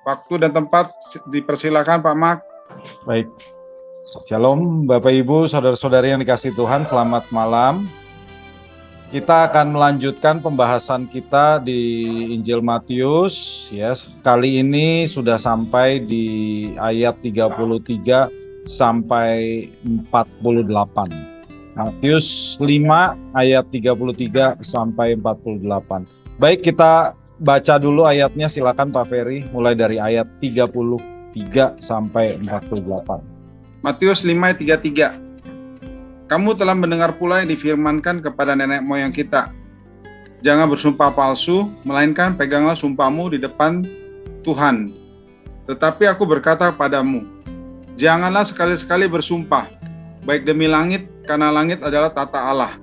Waktu dan tempat dipersilakan Pak Mak. Baik. Shalom Bapak Ibu, saudara-saudari yang dikasihi Tuhan, selamat malam. Kita akan melanjutkan pembahasan kita di Injil Matius, ya. Kali ini sudah sampai di ayat 33 sampai 48. Matius 5 ayat 33 sampai 48. Baik, kita baca dulu ayatnya, silakan Pak Ferry, mulai dari ayat 33 sampai 48. Matius 5 ayat 33. Kamu telah mendengar pula yang difirmankan kepada nenek moyang kita. Jangan bersumpah palsu, melainkan peganglah sumpahmu di depan Tuhan. Tetapi aku berkata padamu, janganlah sekali-sekali bersumpah, baik demi langit, karena langit adalah tata Allah.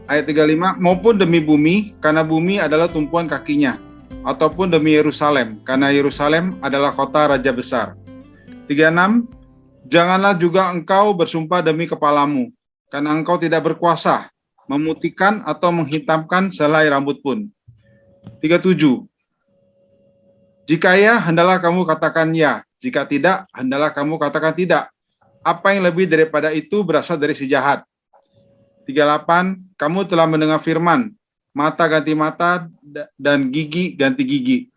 Ayat 35, maupun demi bumi, karena bumi adalah tumpuan kakinya, ataupun demi Yerusalem, karena Yerusalem adalah kota raja besar. 36, janganlah juga engkau bersumpah demi kepalamu, karena engkau tidak berkuasa memutihkan atau menghitamkan selai rambut pun. 37, jika ya, hendaklah kamu katakan ya, jika tidak, hendaklah kamu katakan tidak. Apa yang lebih daripada itu berasal dari si jahat. 38, kamu telah mendengar firman, mata ganti mata dan gigi ganti gigi.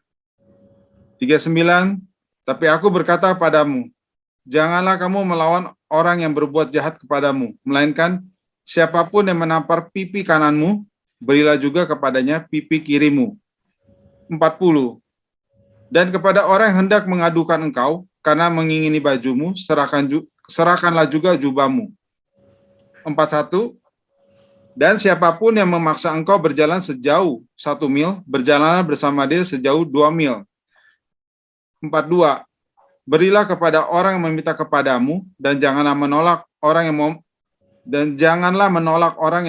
39, tapi aku berkata padamu, janganlah kamu melawan orang yang berbuat jahat kepadamu, melainkan siapapun yang menampar pipi kananmu, berilah juga kepadanya pipi kirimu. 40, dan kepada orang yang hendak mengadukan engkau, karena mengingini bajumu, serahkanlah juga jubahmu. 41, dan siapapun yang memaksa engkau berjalan sejauh 1 mil, berjalanlah bersama dia sejauh 2 mil. 42, berilah kepada orang yang meminta kepadamu, dan janganlah menolak orang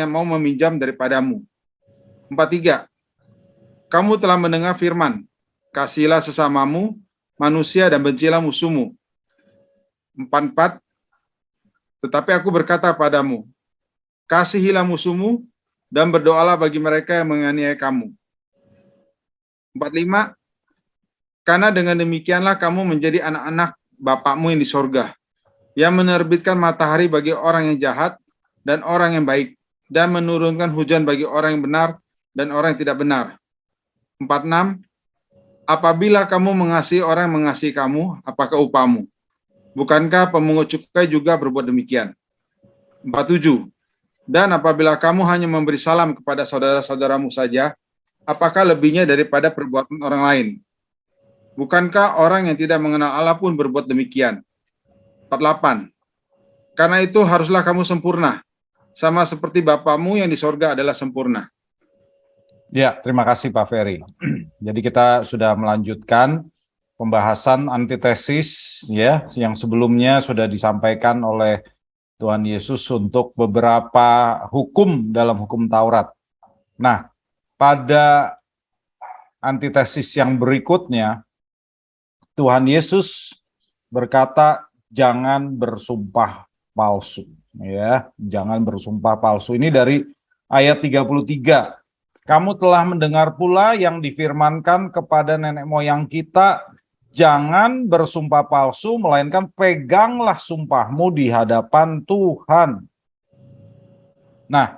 yang mau meminjam daripadamu. 43, kamu telah mendengar firman, kasihilah sesamamu manusia dan bencilah musuhmu. 44, tetapi aku berkata padamu, kasihilah musuhmu dan berdoalah bagi mereka yang menganiaya kamu. 45, karena dengan demikianlah kamu menjadi anak-anak Bapakmu yang di sorga, yang menerbitkan matahari bagi orang yang jahat dan orang yang baik, dan menurunkan hujan bagi orang yang benar dan orang yang tidak benar. 46, apabila kamu mengasihi orang yang mengasihi kamu, apakah upahmu? Bukankah pemungut cukai juga berbuat demikian? 47, dan apabila kamu hanya memberi salam kepada saudara-saudaramu saja, apakah lebihnya daripada perbuatan orang lain? Bukankah orang yang tidak mengenal Allah pun berbuat demikian? 48, karena itu haruslah kamu sempurna, sama seperti Bapakmu yang di sorga adalah sempurna. Ya, terima kasih Pak Ferry. Jadi kita sudah melanjutkan pembahasan antitesis, ya, yang sebelumnya sudah disampaikan oleh Tuhan Yesus untuk beberapa hukum dalam hukum Taurat. Nah, pada antitesis yang berikutnya, Tuhan Yesus berkata, jangan bersumpah palsu. Ya, jangan bersumpah palsu. Ini dari ayat 33. Kamu telah mendengar pula yang difirmankan kepada nenek moyang kita, jangan bersumpah palsu, melainkan peganglah sumpahmu di hadapan Tuhan. Nah,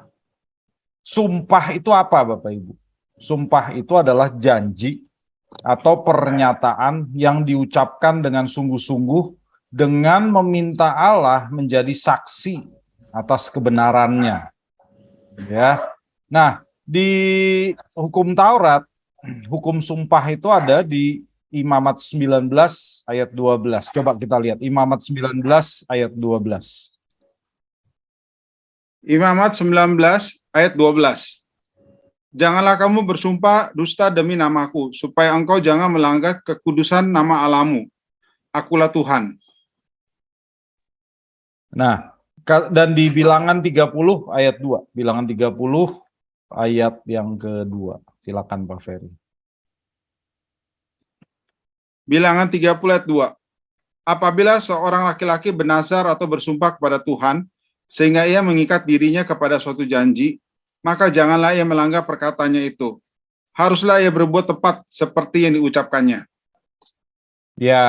sumpah itu apa Bapak Ibu? Sumpah itu adalah janji atau pernyataan yang diucapkan dengan sungguh-sungguh dengan meminta Allah menjadi saksi atas kebenarannya. Ya. Nah, di hukum Taurat, hukum sumpah itu ada di Imamat 19 ayat 12. Coba kita lihat Imamat 19 ayat 12. Imamat 19 ayat 12. Janganlah kamu bersumpah dusta demi namaku, supaya engkau jangan melanggar kekudusan nama Allahmu. Akulah Tuhan. Nah, dan di Bilangan 30 ayat 2. Bilangan 30 ayat yang kedua. Silakan Pak Ferry. Bilangan 30 ayat 2. Apabila seorang laki-laki bernazar atau bersumpah kepada Tuhan, sehingga ia mengikat dirinya kepada suatu janji, maka janganlah ia melanggar perkataannya itu. Haruslah ia berbuat tepat seperti yang diucapkannya. Ya,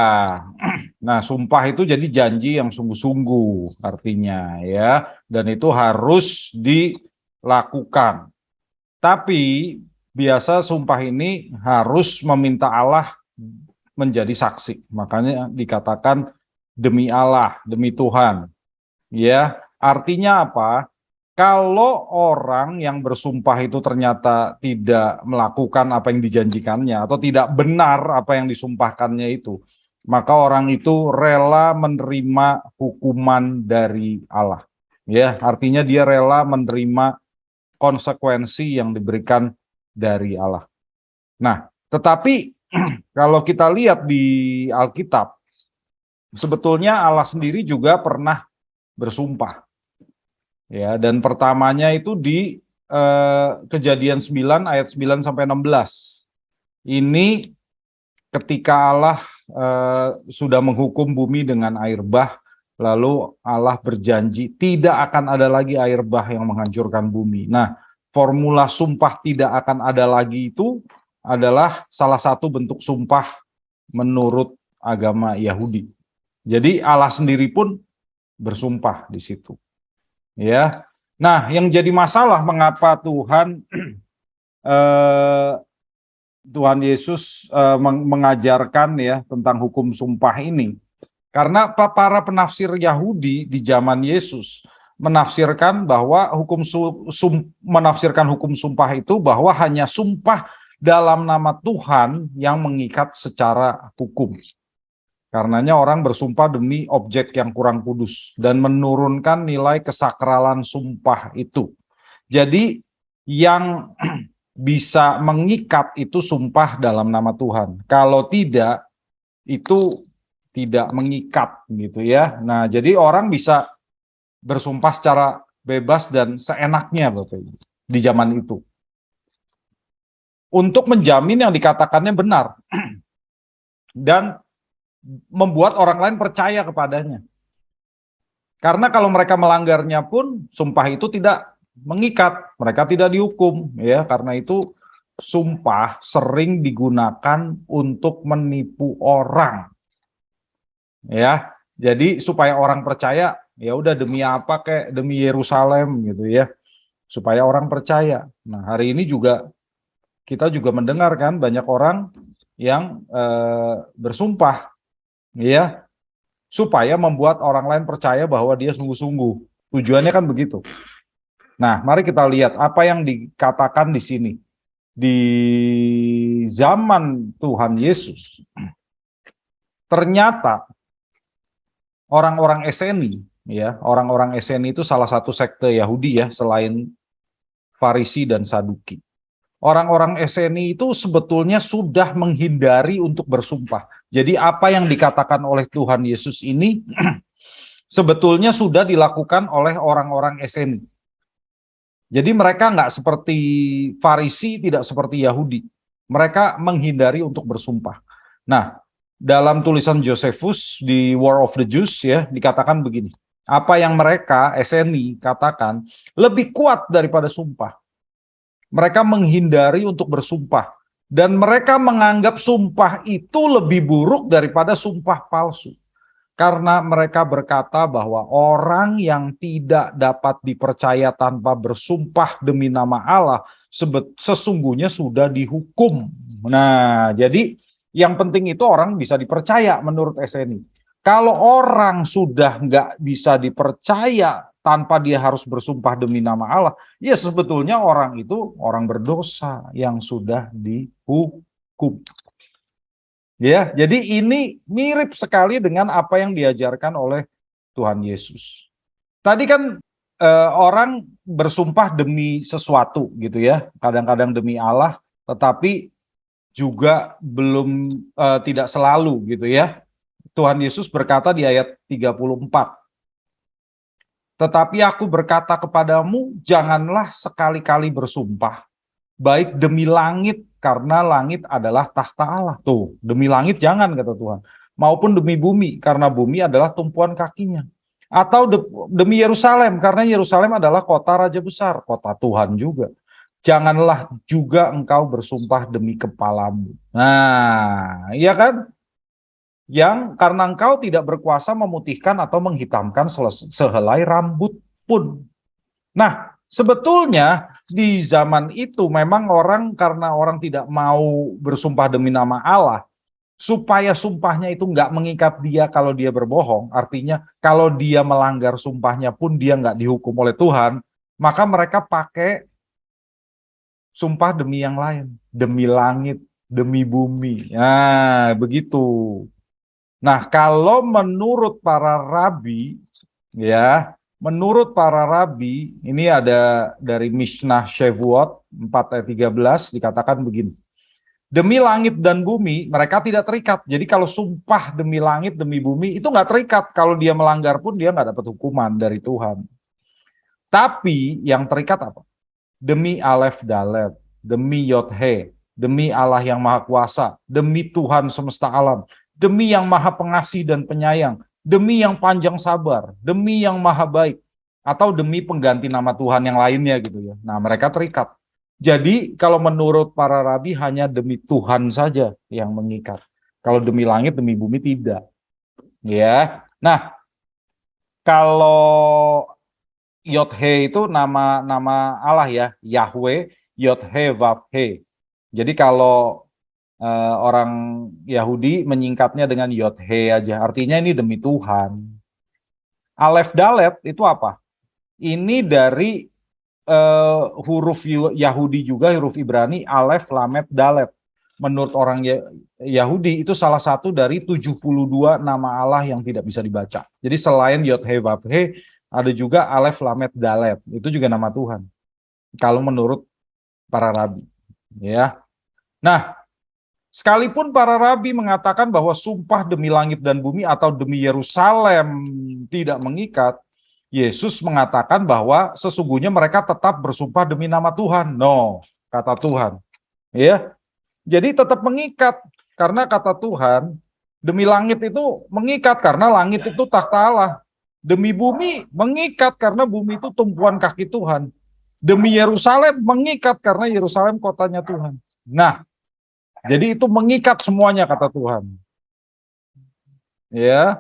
nah sumpah itu jadi janji yang sungguh-sungguh artinya ya, dan itu harus dilakukan. Tapi biasa sumpah ini harus meminta Allah menjadi saksi. Makanya dikatakan demi Allah, demi Tuhan. Ya, artinya apa? Kalau orang yang bersumpah itu ternyata tidak melakukan apa yang dijanjikannya atau tidak benar apa yang disumpahkannya itu, maka orang itu rela menerima hukuman dari Allah. Ya, artinya dia rela menerima konsekuensi yang diberikan dari Allah. Nah, tetapi kalau kita lihat di Alkitab, sebetulnya Allah sendiri juga pernah bersumpah. Ya, dan pertamanya itu di Kejadian 9 ayat 9 sampai 16. Ini ketika Allah sudah menghukum bumi dengan air bah, lalu Allah berjanji tidak akan ada lagi air bah yang menghancurkan bumi. Nah, formula sumpah tidak akan ada lagi itu adalah salah satu bentuk sumpah menurut agama Yahudi. Jadi Allah sendiri pun bersumpah di situ. Ya. Nah, yang jadi masalah mengapa eh, Tuhan Yesus mengajarkan ya tentang hukum sumpah ini. Karena para penafsir Yahudi di zaman Yesus menafsirkan bahwa menafsirkan hukum sumpah itu bahwa hanya sumpah dalam nama Tuhan yang mengikat secara hukum. Karenanya orang bersumpah demi objek yang kurang kudus dan menurunkan nilai kesakralan sumpah itu. Jadi yang bisa mengikat itu sumpah dalam nama Tuhan. Kalau tidak, itu tidak mengikat gitu ya. Nah, jadi orang bisa bersumpah secara bebas dan seenaknya Bapak Ibu di zaman itu. Untuk menjamin yang dikatakannya benar dan membuat orang lain percaya kepadanya. Karena kalau mereka melanggarnya pun sumpah itu tidak mengikat, mereka tidak dihukum ya. Karena itu sumpah sering digunakan untuk menipu orang ya. Jadi supaya orang percaya, ya udah demi apa kayak demi Yerusalem gitu ya. Supaya orang percaya. Nah, hari ini juga kita juga mendengar kan banyak orang yang bersumpah ya supaya membuat orang lain percaya bahwa dia sungguh-sungguh. Tujuannya kan begitu. Nah, mari kita lihat apa yang dikatakan di sini. Di zaman Tuhan Yesus, ternyata orang-orang Eseni, ya, orang-orang Eseni itu salah satu sekte Yahudi ya, selain Farisi dan Saduki. Orang-orang Eseni itu sebetulnya sudah menghindari untuk bersumpah. Jadi apa yang dikatakan oleh Tuhan Yesus ini sebetulnya sudah dilakukan oleh orang-orang Eseni. Jadi mereka nggak seperti Farisi, tidak seperti Yahudi. Mereka menghindari untuk bersumpah. Nah, dalam tulisan Josephus di War of the Jews ya, dikatakan begini. Apa yang mereka, SNI, katakan lebih kuat daripada sumpah. Mereka menghindari untuk bersumpah. Dan mereka menganggap sumpah itu lebih buruk daripada sumpah palsu. Karena mereka berkata bahwa orang yang tidak dapat dipercaya tanpa bersumpah demi nama Allah sesungguhnya sudah dihukum. Nah, jadi yang penting itu orang bisa dipercaya menurut SNI. Kalau orang sudah nggak bisa dipercaya tanpa dia harus bersumpah demi nama Allah, ya sebetulnya orang itu orang berdosa yang sudah dihukum. Ya, jadi ini mirip sekali dengan apa yang diajarkan oleh Tuhan Yesus. Tadi kan orang bersumpah demi sesuatu gitu ya, kadang-kadang demi Allah, tetapi juga belum tidak selalu gitu ya. Tuhan Yesus berkata di ayat 34, tetapi aku berkata kepadamu, janganlah sekali-kali bersumpah, baik demi langit, karena langit adalah tahta Allah. Tuh, demi langit jangan, kata Tuhan. Maupun demi bumi, karena bumi adalah tumpuan kakinya. Atau demi Yerusalem, karena Yerusalem adalah kota raja besar, kota Tuhan juga. Janganlah juga engkau bersumpah demi kepalamu. Nah, iya kan? yang karena engkau tidak berkuasa memutihkan atau menghitamkan sehelai rambut pun. Nah, sebetulnya di zaman itu memang karena orang tidak mau bersumpah demi nama Allah, supaya sumpahnya itu nggak mengikat dia kalau dia berbohong, artinya kalau dia melanggar sumpahnya pun dia nggak dihukum oleh Tuhan, maka mereka pakai sumpah demi yang lain, demi langit, demi bumi. Nah, begitu. Nah, kalau menurut para rabi, ya, menurut para rabi, ini ada dari Mishnah Shavuot 4 ayat 13 dikatakan begini. Demi langit dan bumi, mereka tidak terikat. Jadi kalau sumpah demi langit, demi bumi, itu nggak terikat. Kalau dia melanggar pun dia nggak dapat hukuman dari Tuhan. Tapi yang terikat apa? Demi Aleph Dalet, demi Yod He, demi Allah yang Maha Kuasa, demi Tuhan semesta alam, demi yang Maha Pengasih dan Penyayang, demi yang panjang sabar, demi yang Maha Baik, atau demi pengganti nama Tuhan yang lainnya gitu ya. Nah, mereka terikat. Jadi kalau menurut para rabi hanya demi Tuhan saja yang mengikat. Kalau demi langit, demi bumi tidak. Ya. Nah, kalau Yod He itu nama Allah ya, Yahweh, Yod He Vav He. Jadi kalau orang Yahudi menyingkatnya dengan Yod He aja, artinya ini demi Tuhan. Aleph Dalet itu apa? Ini dari huruf Yahudi juga, huruf Ibrani, Aleph, Lamet, Dalet. Menurut orang Yahudi itu salah satu dari 72 nama Allah yang tidak bisa dibaca. Jadi selain Yod He Vav He, ada juga Aleph, Lamet, Dalet. Itu juga nama Tuhan. Kalau menurut para rabi. Ya. Nah, sekalipun para rabi mengatakan bahwa sumpah demi langit dan bumi atau demi Yerusalem tidak mengikat, Yesus mengatakan bahwa sesungguhnya mereka tetap bersumpah demi nama Tuhan. No, kata Tuhan. Ya. Jadi tetap mengikat karena kata Tuhan, demi langit itu mengikat karena langit itu takhta Allah. Demi bumi mengikat karena bumi itu tumpuan kaki Tuhan. Demi Yerusalem mengikat karena Yerusalem kotanya Tuhan. Nah, jadi itu mengikat semuanya kata Tuhan. Ya,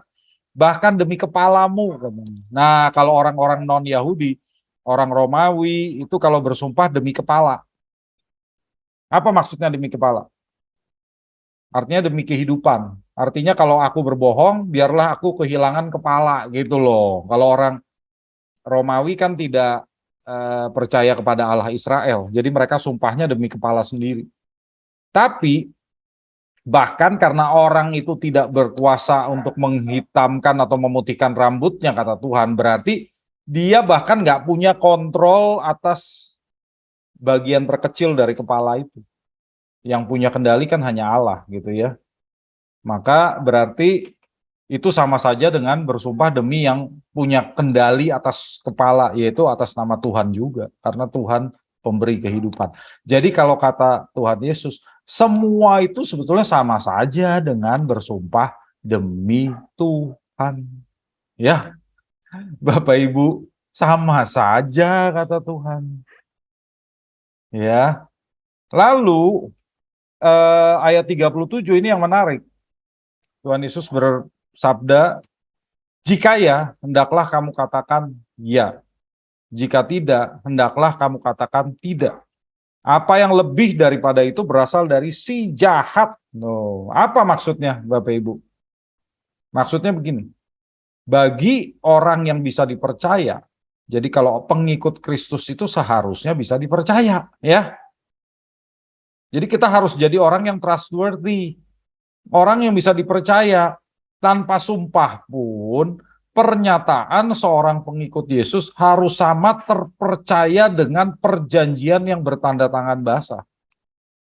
bahkan demi kepalamu. Nah, kalau orang-orang non-Yahudi, orang Romawi itu kalau bersumpah demi kepala. Apa maksudnya demi kepala? Artinya demi kehidupan. Artinya kalau aku berbohong, biarlah aku kehilangan kepala gitu loh. Kalau orang Romawi kan tidak percaya kepada Allah Israel. Jadi mereka sumpahnya demi kepala sendiri. Tapi bahkan karena orang itu tidak berkuasa untuk menghitamkan atau memutihkan rambutnya, kata Tuhan, berarti dia bahkan nggak punya kontrol atas bagian terkecil dari kepala itu. Yang punya kendali kan hanya Allah gitu ya. Maka berarti itu sama saja dengan bersumpah demi yang punya kendali atas kepala, yaitu atas nama Tuhan juga. Karena Tuhan pemberi kehidupan. Jadi kalau kata Tuhan Yesus, semua itu sebetulnya sama saja dengan bersumpah demi Tuhan. Ya, Bapak Ibu, sama saja kata Tuhan. Ya. Lalu ayat 37 ini yang menarik. Tuhan Yesus bersabda, jika ya, hendaklah kamu katakan ya. Jika tidak, hendaklah kamu katakan tidak. Apa yang lebih daripada itu berasal dari si jahat. No. Apa maksudnya, Bapak Ibu? Maksudnya begini. Bagi orang yang bisa dipercaya, jadi kalau pengikut Kristus itu seharusnya bisa dipercaya, ya. Jadi kita harus jadi orang yang trustworthy. Orang yang bisa dipercaya. Tanpa sumpah pun, pernyataan seorang pengikut Yesus harus sama terpercaya dengan perjanjian yang bertanda tangan basah.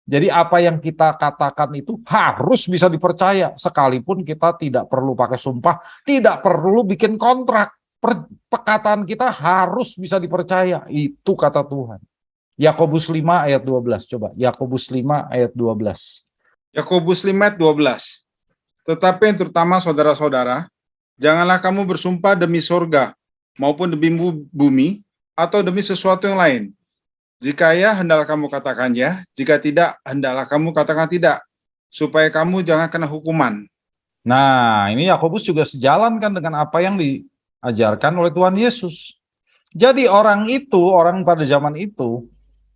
Jadi apa yang kita katakan itu harus bisa dipercaya, sekalipun kita tidak perlu pakai sumpah, tidak perlu bikin kontrak. Perkataan kita harus bisa dipercaya, itu kata Tuhan. Yakobus 5 ayat 12, coba. Yakobus 5 ayat 12. Yakobus 5 ayat 12. Tetapi yang terutama saudara-saudara, janganlah kamu bersumpah demi sorga, maupun demi bumi, atau demi sesuatu yang lain. Jika ya, hendaklah kamu katakan ya. Jika tidak, hendaklah kamu katakan tidak, supaya kamu jangan kena hukuman. Nah, ini Yakobus juga sejalan kan dengan apa yang diajarkan oleh Tuhan Yesus. Jadi orang pada zaman itu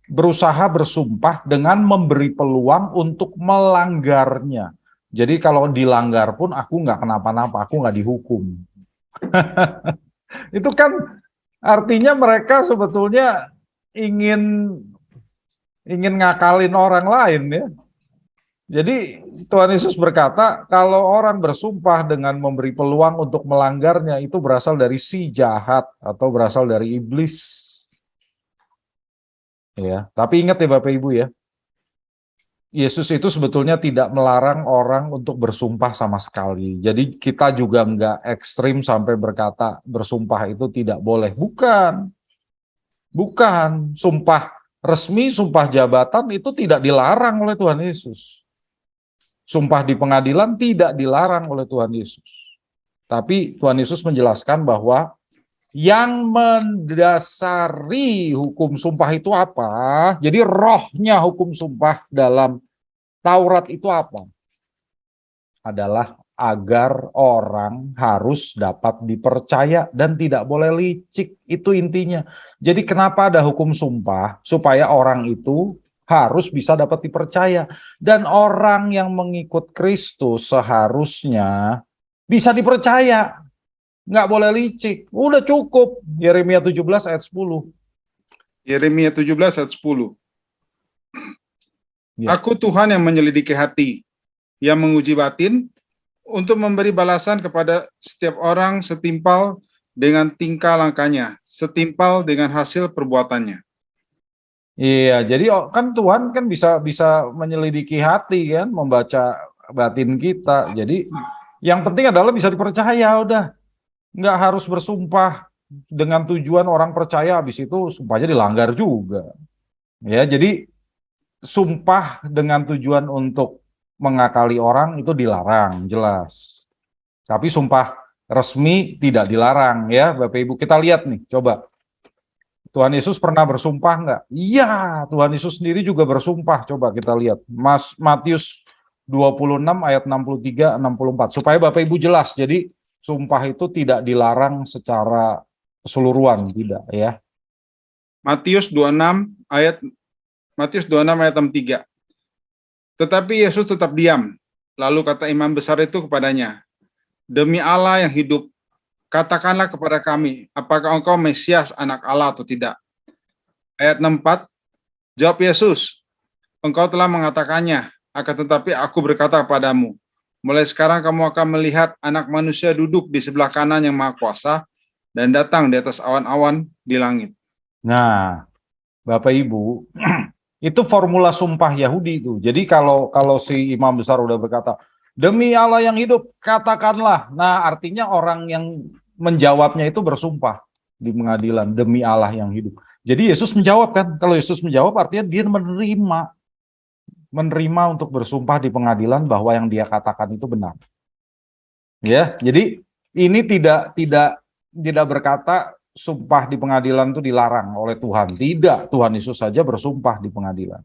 berusaha bersumpah dengan memberi peluang untuk melanggarnya. Jadi kalau dilanggar pun aku nggak kenapa-napa, aku nggak dihukum. Itu kan artinya mereka sebetulnya ingin ingin ngakalin orang lain ya. Jadi Tuhan Yesus berkata, kalau orang bersumpah dengan memberi peluang untuk melanggarnya, itu berasal dari si jahat atau berasal dari iblis. Ya, tapi ingat ya Bapak Ibu ya, Yesus itu sebetulnya tidak melarang orang untuk bersumpah sama sekali. Jadi kita juga nggak ekstrim sampai berkata bersumpah itu tidak boleh. Bukan, bukan. Sumpah resmi, sumpah jabatan itu tidak dilarang oleh Tuhan Yesus. Sumpah di pengadilan tidak dilarang oleh Tuhan Yesus. Tapi Tuhan Yesus menjelaskan bahwa yang mendasari hukum sumpah itu apa? Jadi rohnya hukum sumpah dalam Taurat itu apa? Adalah agar orang harus dapat dipercaya dan tidak boleh licik. Itu intinya. Jadi kenapa ada hukum sumpah? Supaya orang itu harus bisa dapat dipercaya. Dan orang yang mengikut Kristus seharusnya bisa dipercaya. Nggak boleh licik. Udah cukup. Yeremia 17 ayat 10. Yeremia 17 ayat 10. Ya. Aku Tuhan yang menyelidiki hati, yang menguji batin, untuk memberi balasan kepada setiap orang setimpal dengan tingkah langkahnya, setimpal dengan hasil perbuatannya. Iya, jadi kan Tuhan kan bisa bisa menyelidiki hati kan, membaca batin kita. Jadi yang penting adalah bisa dipercaya udah. Nggak harus bersumpah dengan tujuan orang percaya habis itu sumpahnya dilanggar juga. Ya, jadi sumpah dengan tujuan untuk mengakali orang itu dilarang, jelas. Tapi sumpah resmi tidak dilarang ya, Bapak Ibu. Kita lihat nih, coba. Tuhan Yesus pernah bersumpah nggak? Iya, Tuhan Yesus sendiri juga bersumpah. Coba kita lihat. Matius 26 ayat 63 64. Supaya Bapak Ibu jelas. Jadi sumpah itu tidak dilarang secara keseluruhan, tidak ya. Matius 26 ayat Matius 26 ayat 63. Tetapi Yesus tetap diam. Lalu kata imam besar itu kepadanya, "Demi Allah yang hidup, katakanlah kepada kami, apakah engkau Mesias, anak Allah atau tidak?" Ayat 64, jawab Yesus, "Engkau telah mengatakannya, akan tetapi aku berkata kepadamu, mulai sekarang kamu akan melihat anak manusia duduk di sebelah kanan yang maha kuasa dan datang di atas awan-awan di langit." Nah, Bapak Ibu, itu formula sumpah Yahudi itu. Jadi kalau si imam besar udah berkata, demi Allah yang hidup, katakanlah. Nah, artinya orang yang menjawabnya itu bersumpah di pengadilan, demi Allah yang hidup. Jadi Yesus menjawab kan, kalau Yesus menjawab artinya dia menerima untuk bersumpah di pengadilan bahwa yang dia katakan itu benar. Ya, jadi ini tidak berkata sumpah di pengadilan itu dilarang oleh Tuhan. Tidak, Tuhan Yesus saja bersumpah di pengadilan.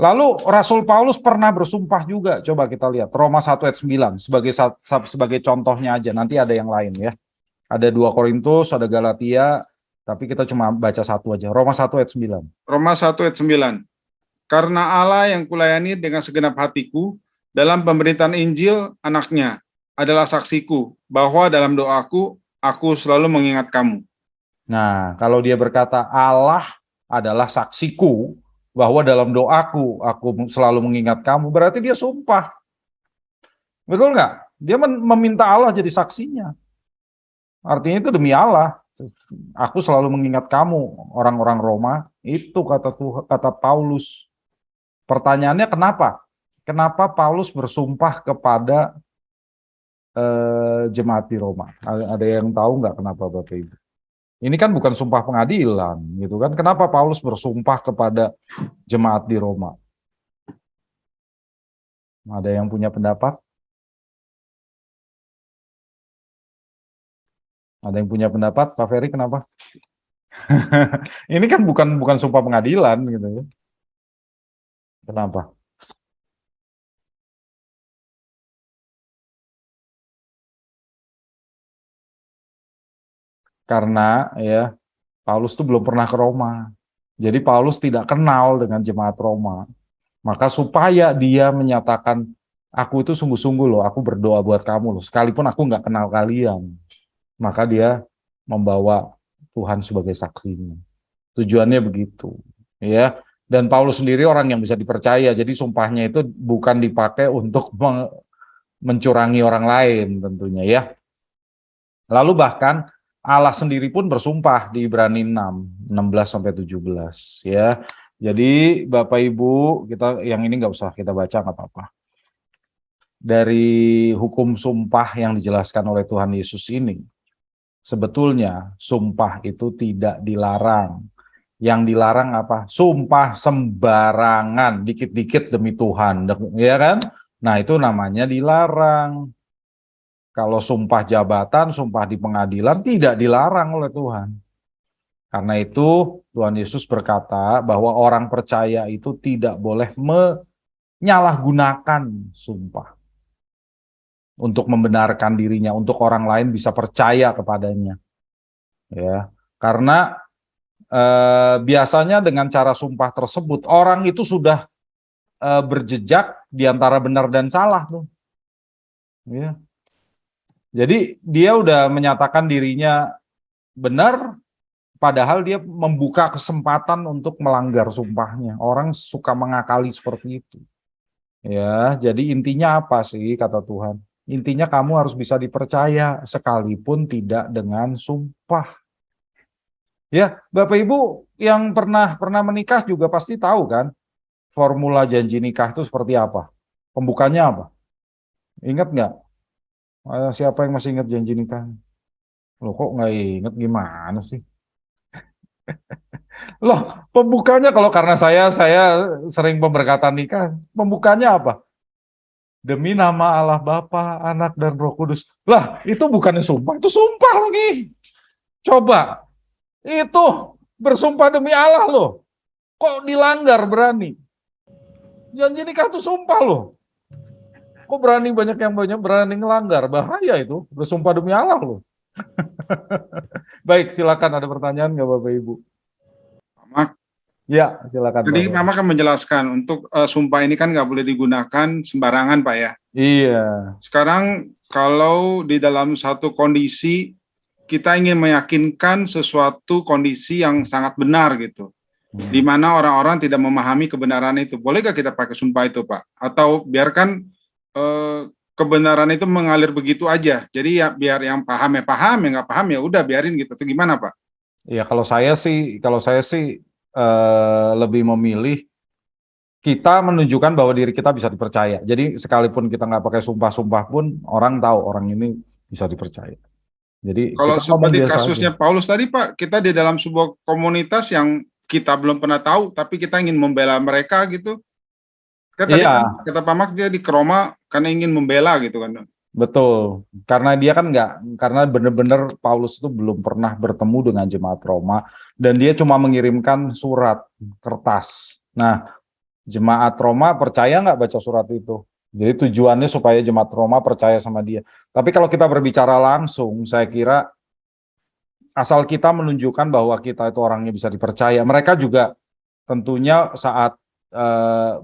Lalu Rasul Paulus pernah bersumpah juga. Coba kita lihat Roma 1 ayat 9 sebagai contohnya aja. Nanti ada yang lain ya. Ada 2 Korintus, ada Galatia, tapi kita cuma baca satu aja. Roma 1 ayat 9. Roma 1 ayat 9. Karena Allah yang kulayani dengan segenap hatiku dalam pemberitaan Injil anaknya adalah saksiku bahwa dalam doaku aku selalu mengingat kamu. Nah, kalau dia berkata Allah adalah saksiku bahwa dalam doaku aku selalu mengingat kamu, berarti dia sumpah. Betul nggak? Dia meminta Allah jadi saksinya. Artinya itu demi Allah. Aku selalu mengingat kamu, orang-orang Roma. Itu kata Paulus. Pertanyaannya kenapa? Kenapa Paulus bersumpah kepada jemaat di Roma? Ada yang tahu nggak kenapa Bapak Ibu? Ini kan bukan sumpah pengadilan, gitu kan? Kenapa Paulus bersumpah kepada jemaat di Roma? Ada yang punya pendapat? Ada yang punya pendapat, Pak Ferry kenapa? Ini kan bukan sumpah pengadilan gitu ya. Kenapa? Karena ya Paulus tuh belum pernah ke Roma. Jadi Paulus tidak kenal dengan jemaat Roma. Maka supaya dia menyatakan, aku itu sungguh-sungguh loh, aku berdoa buat kamu loh, sekalipun aku nggak kenal kalian. Maka dia membawa Tuhan sebagai saksinya. Tujuannya begitu, ya. Dan Paulus sendiri orang yang bisa dipercaya, jadi sumpahnya itu bukan dipakai untuk mencurangi orang lain tentunya ya. Lalu bahkan Allah sendiri pun bersumpah di Ibrani 6, 16 sampai 17 ya. Jadi Bapak Ibu, kita yang ini nggak usah kita baca nggak apa-apa. Dari hukum sumpah yang dijelaskan oleh Tuhan Yesus ini, sebetulnya sumpah itu tidak dilarang. Yang dilarang apa? Sumpah sembarangan, dikit-dikit demi Tuhan, ya kan? Nah, itu namanya dilarang. Kalau sumpah jabatan, sumpah di pengadilan tidak dilarang oleh Tuhan. Karena itu Tuhan Yesus berkata bahwa orang percaya itu tidak boleh menyalahgunakan sumpah untuk membenarkan dirinya, untuk orang lain bisa percaya kepadanya. Ya, karena biasanya dengan cara sumpah tersebut orang itu sudah berjejak di antara benar dan salah tuh. Ya. Jadi dia udah menyatakan dirinya benar, padahal dia membuka kesempatan untuk melanggar sumpahnya. Orang suka mengakali seperti itu. Ya, jadi intinya apa sih kata Tuhan? Intinya kamu harus bisa dipercaya sekalipun tidak dengan sumpah. Ya, Bapak Ibu yang pernah menikah juga pasti tahu kan formula janji nikah itu seperti apa? Pembukanya apa? Ingat nggak? Siapa yang masih ingat janji nikah? Loh kok nggak ingat gimana sih? Loh, pembukanya kalau karena saya sering pemberkatan nikah, pembukanya apa? Demi nama Allah Bapa, Anak dan Roh Kudus. Lah, itu bukannya sumpah, itu sumpah lagi. Coba, itu bersumpah demi Allah loh. Kok dilanggar berani? Janji nikah itu sumpah loh. Kok berani banyak yang berani ngelanggar? Bahaya itu, bersumpah demi Allah loh. Baik, silakan ada pertanyaan nggak Bapak Ibu? Mak, Ya, silakan jadi Pak. Mama kan menjelaskan untuk sumpah ini kan nggak boleh digunakan sembarangan, Pak ya. Iya. Sekarang kalau di dalam satu kondisi kita ingin meyakinkan sesuatu kondisi yang sangat benar gitu, di mana orang-orang tidak memahami kebenaran itu, bolehkah kita pakai sumpah itu, Pak? Atau biarkan kebenaran itu mengalir begitu aja, jadi ya biar yang paham ya paham, yang nggak paham ya udah biarin gitu, atau gimana, Pak? Ya kalau saya sih lebih memilih kita menunjukkan bahwa diri kita bisa dipercaya. Jadi sekalipun kita nggak pakai sumpah-sumpah pun orang tahu orang ini bisa dipercaya. Jadi Kalau kita ngomong seperti biasa aja. kasusnya Paulus tadi, Pak, kita di dalam sebuah komunitas yang kita belum pernah tahu, tapi kita ingin membela mereka gitu. Kan tadi kan Iya, kata Pak Mak dia di Roma karena ingin membela gitu kan. betul. Karena dia kan nggak, karena benar-benar Paulus itu belum pernah bertemu dengan jemaat Roma dan dia cuma mengirimkan surat kertas. Nah, jemaat Roma percaya nggak baca surat itu? Jadi tujuannya supaya jemaat Roma percaya sama dia. Tapi kalau kita berbicara langsung, saya kira asal kita menunjukkan bahwa kita itu orangnya bisa dipercaya. Mereka juga tentunya saat eh,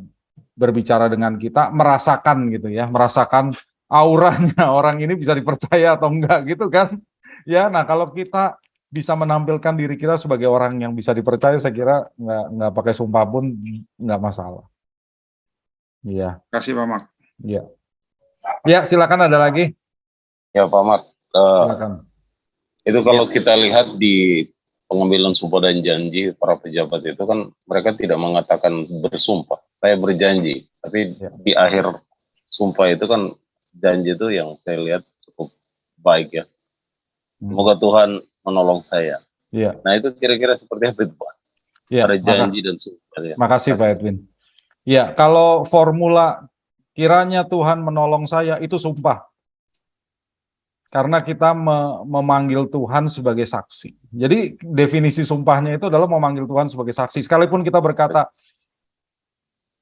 berbicara dengan kita merasakan gitu ya, merasakan auranya orang ini bisa dipercaya atau enggak gitu kan. Ya, nah kalau kita bisa menampilkan diri kita sebagai orang yang bisa dipercaya, saya kira nggak pakai sumpah pun nggak masalah. Iya, Kasih Pak Mak. iya. Ya, silakan ada lagi. Ya Pak Mat, Silakan. itu kalau kita lihat di pengambilan sumpah dan janji para pejabat itu kan mereka tidak mengatakan bersumpah, saya berjanji, tapi Ya. di akhir sumpah itu kan janji itu yang saya lihat cukup baik ya. Semoga Tuhan menolong saya. Iya. Nah itu kira-kira seperti apa itu Pak? Ya, Ada janji dan sumpah ya. makasih Pak Edwin. Ya, kalau formula kiranya Tuhan menolong saya itu sumpah. Karena kita memanggil Tuhan sebagai saksi. Jadi definisi sumpahnya itu adalah memanggil Tuhan sebagai saksi. Sekalipun kita berkata,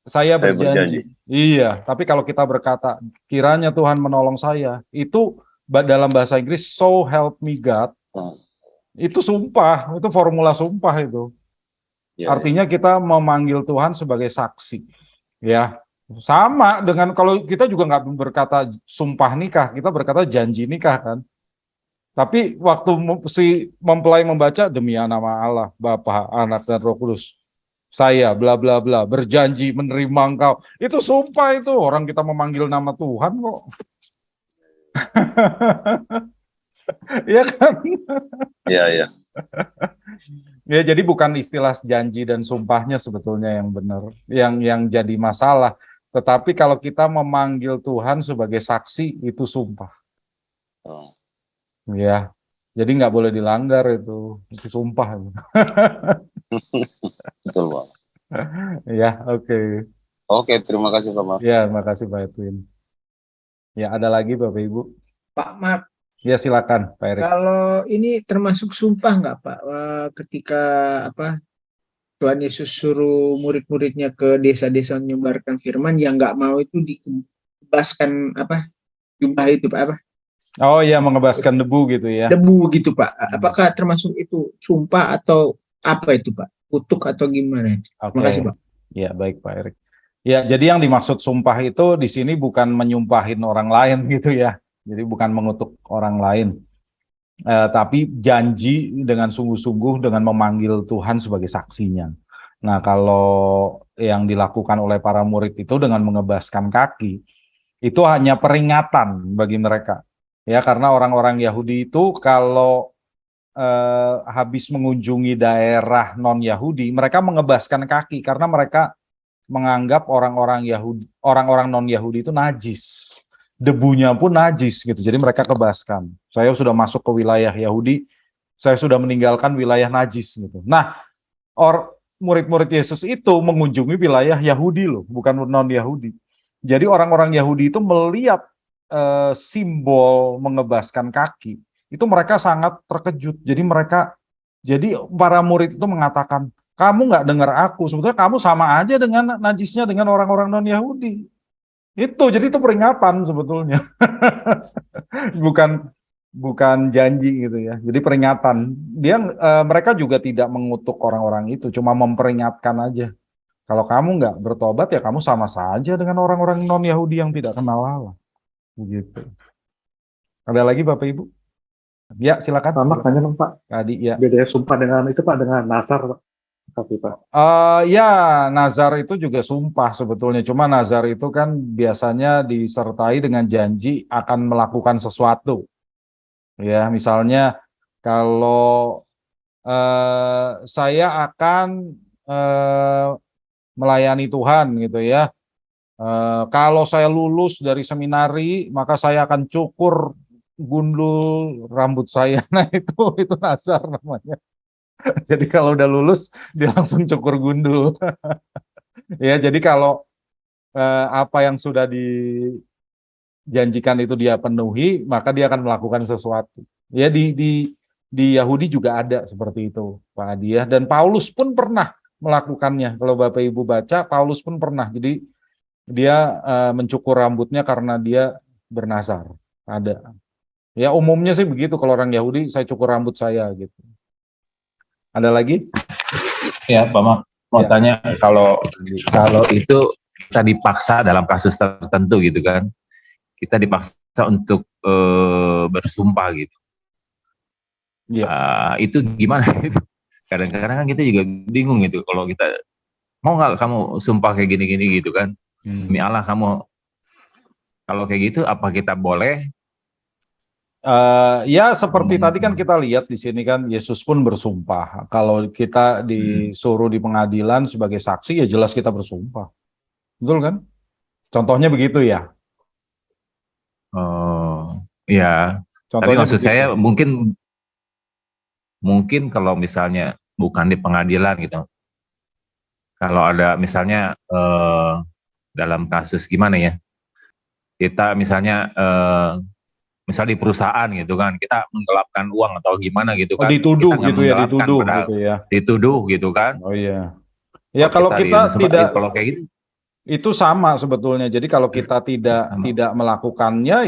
saya berjanji. Iya, tapi kalau kita berkata, kiranya Tuhan menolong saya, itu dalam bahasa Inggris, so help me God. Itu sumpah, itu formula sumpah itu. Ya, Artinya kita memanggil Tuhan sebagai saksi, ya. Sama dengan kalau kita juga nggak berkata sumpah nikah, kita berkata janji nikah kan. Tapi waktu si mempelai membaca demi nama Allah, Bapa, Anak dan Roh Kudus, saya bla bla bla berjanji menerima engkau. Itu sumpah itu orang kita memanggil nama Tuhan kok. Iya kan? ya, ya. Ya, jadi bukan istilah janji dan sumpahnya sebetulnya yang benar, yang jadi masalah. Tetapi kalau kita memanggil Tuhan sebagai saksi itu sumpah, Oh, ya. Jadi nggak boleh dilanggar itu sumpah. betul Pak. Ya, oke. Oke, terima kasih Pak. Ya, makasih Pak Edwin. Ya, ada lagi Bapak Ibu? Pak Mark, Ya, silakan Pak Erik. kalau ini termasuk sumpah nggak Pak? Ketika apa Tuhan Yesus suruh murid-muridnya ke desa-desa menyebarkan firman, yang nggak mau itu dikebaskan apa jubah itu Pak, apa Oh ya, mengebaskan debu gitu ya. debu gitu Pak. Apakah termasuk itu sumpah atau apa itu Pak? Kutuk atau gimana? Oke. Terima kasih Pak. Ya, baik Pak Erik. Ya, jadi yang dimaksud sumpah itu di sini bukan menyumpahin orang lain gitu ya. Jadi bukan mengutuk orang lain. Tapi janji dengan sungguh-sungguh dengan memanggil Tuhan sebagai saksinya. Nah, kalau yang dilakukan oleh para murid itu dengan mengebaskan kaki, itu hanya peringatan bagi mereka. Ya, karena orang-orang Yahudi itu kalau habis mengunjungi daerah non-Yahudi, mereka mengebaskan kaki karena mereka menganggap orang-orang Yahudi, orang-orang non-Yahudi itu najis. Debunya pun najis gitu. Jadi mereka kebaskan. Saya sudah masuk ke wilayah Yahudi, saya sudah meninggalkan wilayah najis gitu. Nah, murid-murid Yesus itu mengunjungi wilayah Yahudi loh, bukan non-Yahudi. Jadi orang-orang Yahudi itu melihat simbol mengebaskan kaki, itu mereka sangat terkejut. Jadi para murid itu mengatakan, kamu nggak dengar aku, sebetulnya kamu sama aja dengan najisnya dengan orang-orang non-Yahudi. Jadi itu peringatan sebetulnya, bukan bukan janji gitu ya. Jadi peringatan. Mereka juga tidak mengutuk orang-orang itu, cuma memperingatkan aja. Kalau kamu nggak bertobat ya kamu sama saja dengan orang-orang non-Yahudi yang tidak kenal Allah. Begitu. Ada lagi Bapak Ibu? Ya, silakan. Sama tanya dong Pak, Tadi ya. bedanya sumpah dengan itu Pak, dengan nazar Pak. Kasih Pak. Ya, nazar itu juga sumpah sebetulnya. Cuma nazar itu kan biasanya disertai dengan janji akan melakukan sesuatu. Ya, misalnya kalau saya akan melayani Tuhan gitu ya. Kalau saya lulus dari seminari, maka saya akan cukur gundul rambut saya. Nah, itu nazar namanya. Jadi kalau udah lulus, dia langsung cukur gundul. Ya, jadi kalau apa yang sudah dijanjikan itu dia penuhi, maka dia akan melakukan sesuatu. Ya, di Yahudi juga ada seperti itu, Pak Hadiah. Dan Paulus pun pernah melakukannya. Kalau Bapak Ibu baca, Paulus pun pernah. Jadi dia mencukur rambutnya karena dia bernazar. Ada. Ya, umumnya sih begitu. Kalau orang Yahudi, saya cukur rambut saya gitu. Ada lagi? Ya, Pak Mak, mau Ya. tanya kalau itu kita dipaksa dalam kasus tertentu gitu kan, kita dipaksa untuk bersumpah gitu. Ya. Itu gimana? Kadang-kadang kan kita juga bingung gitu kalau kita mau nggak kamu sumpah kayak gini-gini gitu kan, demi Allah kamu, kalau kayak gitu apa kita boleh? Ya seperti tadi kan kita lihat di sini kan Yesus pun bersumpah. Kalau kita disuruh di pengadilan sebagai saksi ya jelas kita bersumpah. Betul kan? Contohnya begitu ya. Oh, ya. Tapi Contohnya maksud begitu. saya mungkin kalau misalnya bukan di pengadilan gitu. Kalau ada misalnya dalam kasus gimana ya? Kita misalnya misal di perusahaan gitu kan, kita menggelapkan uang atau gimana gitu kan. Dituduh kita gitu ya, dituduh gitu ya. Dituduh gitu kan. Oh iya. Ya kalau kita tidak kalau kayak gitu itu sama sebetulnya. Jadi kalau kita tidak melakukannya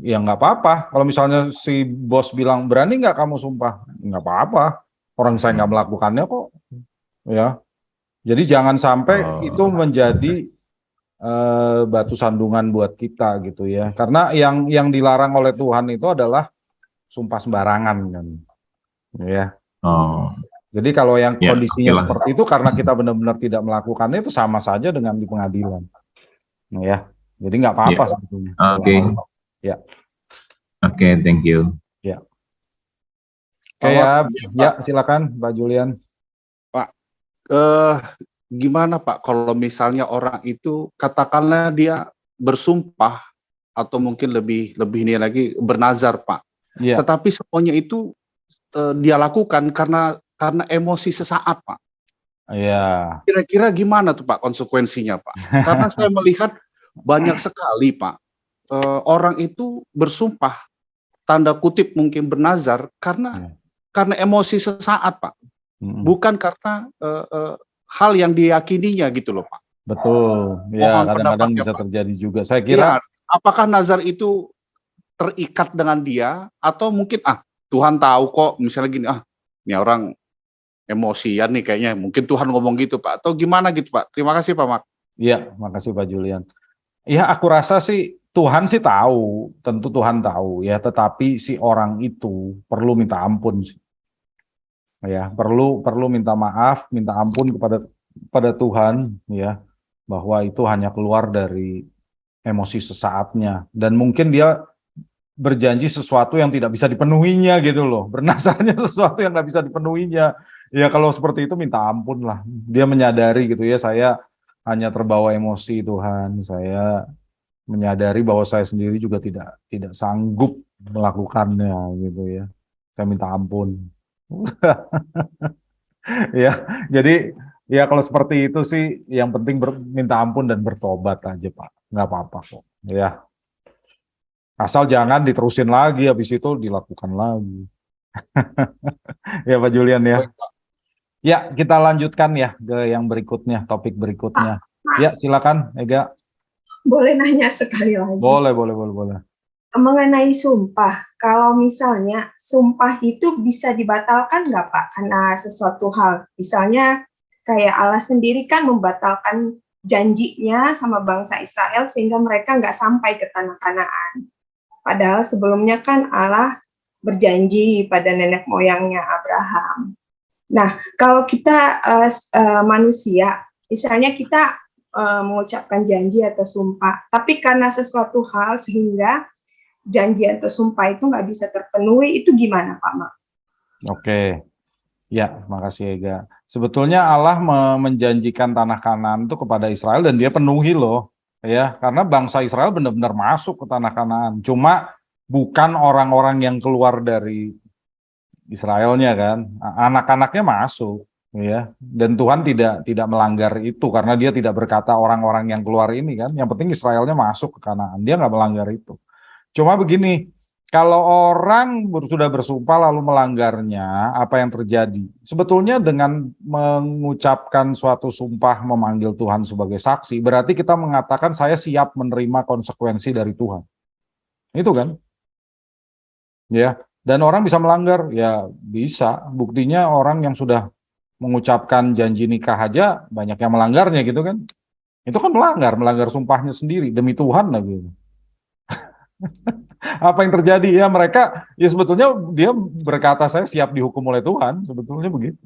ya nggak apa-apa. Kalau misalnya si bos bilang berani nggak kamu sumpah, nggak apa-apa. Orang saya nggak melakukannya kok, ya. Jadi jangan sampai itu menjadi batu sandungan buat kita gitu ya. Karena yang dilarang oleh Tuhan itu adalah sumpah sembarangan kan, ya. Oh, Jadi kalau yang ya, kondisinya oke lah. seperti itu karena kita benar-benar tidak melakukannya itu sama saja dengan di pengadilan, ya. Jadi nggak apa-apa sebetulnya. Oke. Ya. Oke, thank you. Ya. Oke ya, silakan Pak Julian. Gimana Pak kalau misalnya orang itu katakanlah dia bersumpah atau mungkin lebih ini lagi bernazar Pak. Iya. Tetapi semuanya itu dia lakukan karena emosi sesaat Pak. Iya. Kira-kira gimana tuh Pak konsekuensinya Pak? Karena saya melihat banyak sekali Pak orang itu bersumpah tanda kutip mungkin bernazar karena emosi sesaat Pak. Bukan karena hal yang diyakininya gitu loh Pak. Betul, ya kadang-kadang bisa terjadi juga. Saya kira apakah nazar itu terikat dengan dia atau mungkin Tuhan tahu kok misalnya gini ini orang emosian nih kayaknya mungkin Tuhan ngomong gitu Pak atau gimana gitu Pak. Terima kasih Pak Mak. Iya, makasih Pak Julian. Ya aku rasa sih Tuhan sih tahu, tentu Tuhan tahu ya, tetapi si orang itu perlu minta ampun sih. Ya, perlu minta maaf, minta ampun kepada Tuhan ya, bahwa itu hanya keluar dari emosi sesaatnya dan mungkin dia berjanji sesuatu yang tidak bisa dipenuhinya gitu loh, bernazarnya sesuatu yang nggak bisa dipenuhinya. Ya kalau seperti itu minta ampun lah. Dia menyadari gitu ya, saya hanya terbawa emosi Tuhan, saya menyadari bahwa saya sendiri juga tidak sanggup melakukannya gitu ya. Saya minta ampun. Ya, jadi ya kalau seperti itu sih yang penting minta ampun dan bertobat aja Pak, nggak apa-apa kok. Ya, asal jangan diterusin lagi, habis itu dilakukan lagi. Ya Pak Julian ya. Ya kita lanjutkan ya ke yang berikutnya, topik berikutnya. Ya silakan Ega. Boleh nanya sekali lagi? Boleh. Mengenai sumpah, kalau misalnya sumpah itu bisa dibatalkan nggak Pak? Karena sesuatu hal, misalnya kayak Allah sendiri kan membatalkan janjinya sama bangsa Israel sehingga mereka nggak sampai ke tanah Kanaan. Padahal sebelumnya kan Allah berjanji pada nenek moyangnya Abraham. Nah, kalau kita manusia, misalnya kita mengucapkan janji atau sumpah, tapi karena sesuatu hal sehingga janji atau sumpah itu nggak bisa terpenuhi, itu gimana Pak Mak? Oke, ya makasih Ega. Sebetulnya Allah menjanjikan tanah Kanaan itu kepada Israel dan dia penuhi loh, ya karena bangsa Israel benar-benar masuk ke tanah Kanaan. Cuma bukan orang-orang yang keluar dari Israelnya kan, anak-anaknya masuk, ya. Dan Tuhan tidak melanggar itu karena dia tidak berkata orang-orang yang keluar ini kan. Yang penting Israelnya masuk ke Kanaan, dia nggak melanggar itu. Cuma begini, kalau orang sudah bersumpah lalu melanggarnya, apa yang terjadi? Sebetulnya dengan mengucapkan suatu sumpah memanggil Tuhan sebagai saksi, berarti kita mengatakan saya siap menerima konsekuensi dari Tuhan. Itu kan? Ya, dan orang bisa melanggar, ya bisa. Buktinya orang yang sudah mengucapkan janji nikah aja banyak yang melanggarnya gitu kan? Itu kan melanggar sumpahnya sendiri demi Tuhan lah gitu. Apa yang terjadi ya mereka ya sebetulnya dia berkata saya siap dihukum oleh Tuhan, sebetulnya begitu.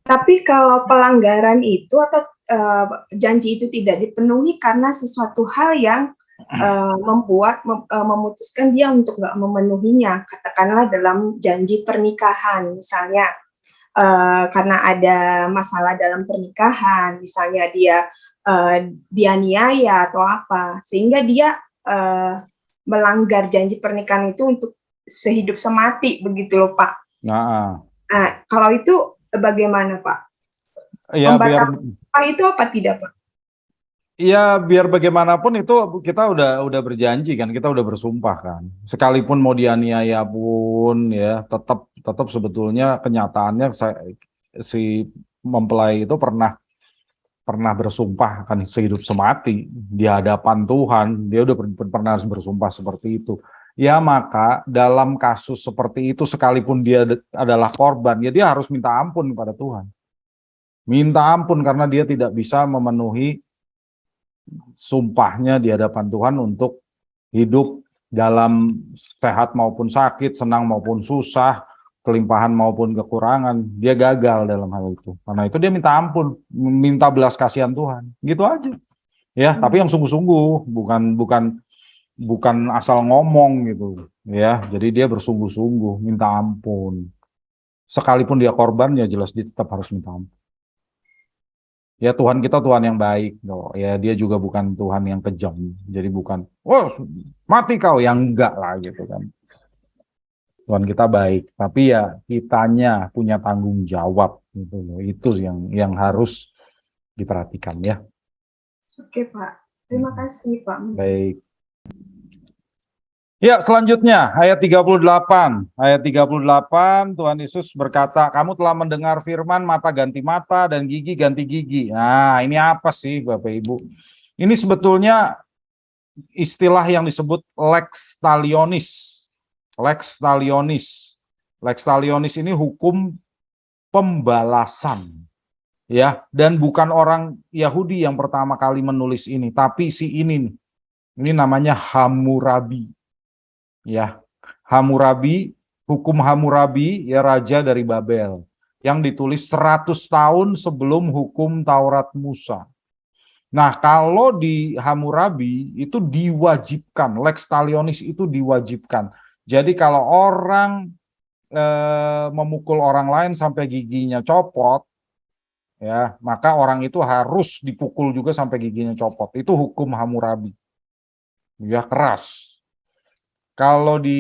Tapi kalau pelanggaran itu atau janji itu tidak dipenuhi karena sesuatu hal yang memutuskan dia untuk nggak memenuhinya, katakanlah dalam janji pernikahan misalnya, karena ada masalah dalam pernikahan, misalnya dia dianiaya atau apa, sehingga dia melanggar janji pernikahan itu untuk sehidup semati begitu loh Pak. Nah, kalau itu bagaimana Pak? Ya, itu apa tidak Pak? Ya biar bagaimanapun itu kita udah berjanji kan, kita udah bersumpah kan. Sekalipun mau dianiaya pun ya tetap sebetulnya kenyataannya si mempelai itu pernah pernah bersumpah akan sehidup semati di hadapan Tuhan, dia udah pernah bersumpah seperti itu. Ya maka dalam kasus seperti itu sekalipun dia adalah korban, ya dia harus minta ampun kepada Tuhan. Minta ampun karena dia tidak bisa memenuhi sumpahnya di hadapan Tuhan untuk hidup dalam sehat maupun sakit, senang maupun susah, kelimpahan maupun kekurangan. Dia gagal dalam hal itu. Karena itu dia minta ampun, minta belas kasihan Tuhan. Gitu aja. Ya, tapi yang sungguh-sungguh, bukan asal ngomong gitu. Ya, jadi dia bersungguh-sungguh minta ampun. Sekalipun dia korban, ya jelas dia tetap harus minta ampun. Ya Tuhan kita Tuhan yang baik, loh. Ya dia juga bukan Tuhan yang kejam. Jadi bukan, oh mati kau, yang enggak lah gitu kan. Tuhan kita baik, tapi ya kitanya punya tanggung jawab gitu loh. Itu yang harus diperhatikan ya. Oke Pak, terima kasih Pak. Baik. Ya, selanjutnya ayat 38. Ayat 38 Tuhan Yesus berkata, "Kamu telah mendengar firman mata ganti mata dan gigi ganti gigi." Nah, ini apa sih Bapak Ibu? Ini sebetulnya istilah yang disebut lex talionis. Lex talionis. Lex talionis ini hukum pembalasan. Ya, dan bukan orang Yahudi yang pertama kali menulis ini, tapi si ini nih. Ini namanya Hammurabi. Ya, Hammurabi, hukum Hammurabi, ya raja dari Babel, yang ditulis 100 tahun sebelum hukum Taurat Musa. Nah, kalau di Hammurabi itu diwajibkan, lex talionis itu diwajibkan. Jadi kalau orang memukul orang lain sampai giginya copot, ya, maka orang itu harus dipukul juga sampai giginya copot. Itu hukum Hammurabi. Ya, keras. Kalau di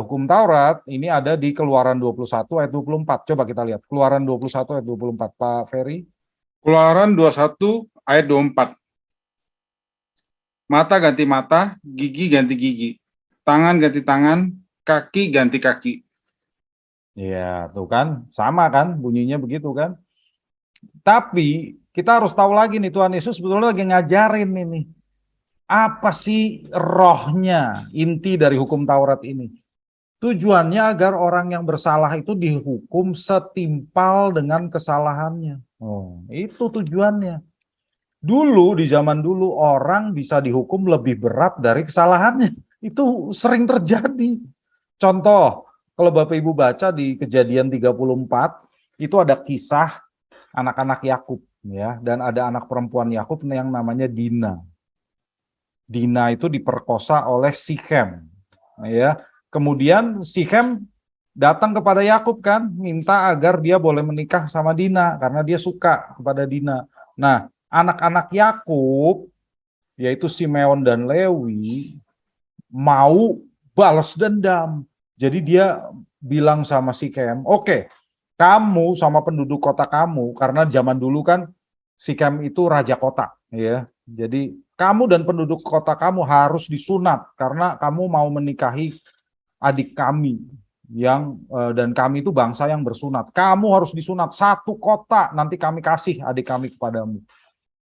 hukum Taurat, ini ada di Keluaran 21 ayat 24. Coba kita lihat. Keluaran 21 ayat 24, Pak Ferry. Keluaran 21 ayat 24. Mata ganti mata, gigi ganti gigi. Tangan ganti tangan, kaki ganti kaki. Ya, tuh kan. Sama kan, bunyinya begitu kan. Tapi kita harus tahu lagi nih, Tuhan Yesus sebetulnya lagi ngajarin ini. Apa sih rohnya, inti dari hukum Taurat ini? Tujuannya agar orang yang bersalah itu dihukum setimpal dengan kesalahannya. Oh, itu tujuannya. Dulu, di zaman dulu, orang bisa dihukum lebih berat dari kesalahannya. Itu sering terjadi. Contoh, kalau Bapak Ibu baca di Kejadian 34, itu ada kisah anak-anak Yakub, ya, dan ada anak perempuan Yakub yang namanya Dina. Dina itu diperkosa oleh Sichem, ya. Kemudian Sichem datang kepada Yakub kan, minta agar dia boleh menikah sama Dina karena dia suka kepada Dina. Nah, anak-anak Yakub, yaitu Simeon dan Lewi, mau balas dendam. Jadi dia bilang sama Sichem, "Oke, kamu sama penduduk kota kamu, karena zaman dulu kan Sichem itu raja kota, ya. Jadi kamu dan penduduk kota kamu harus disunat karena kamu mau menikahi adik kami yang dan kami itu bangsa yang bersunat. Kamu harus disunat satu kota, nanti kami kasih adik kami kepadamu."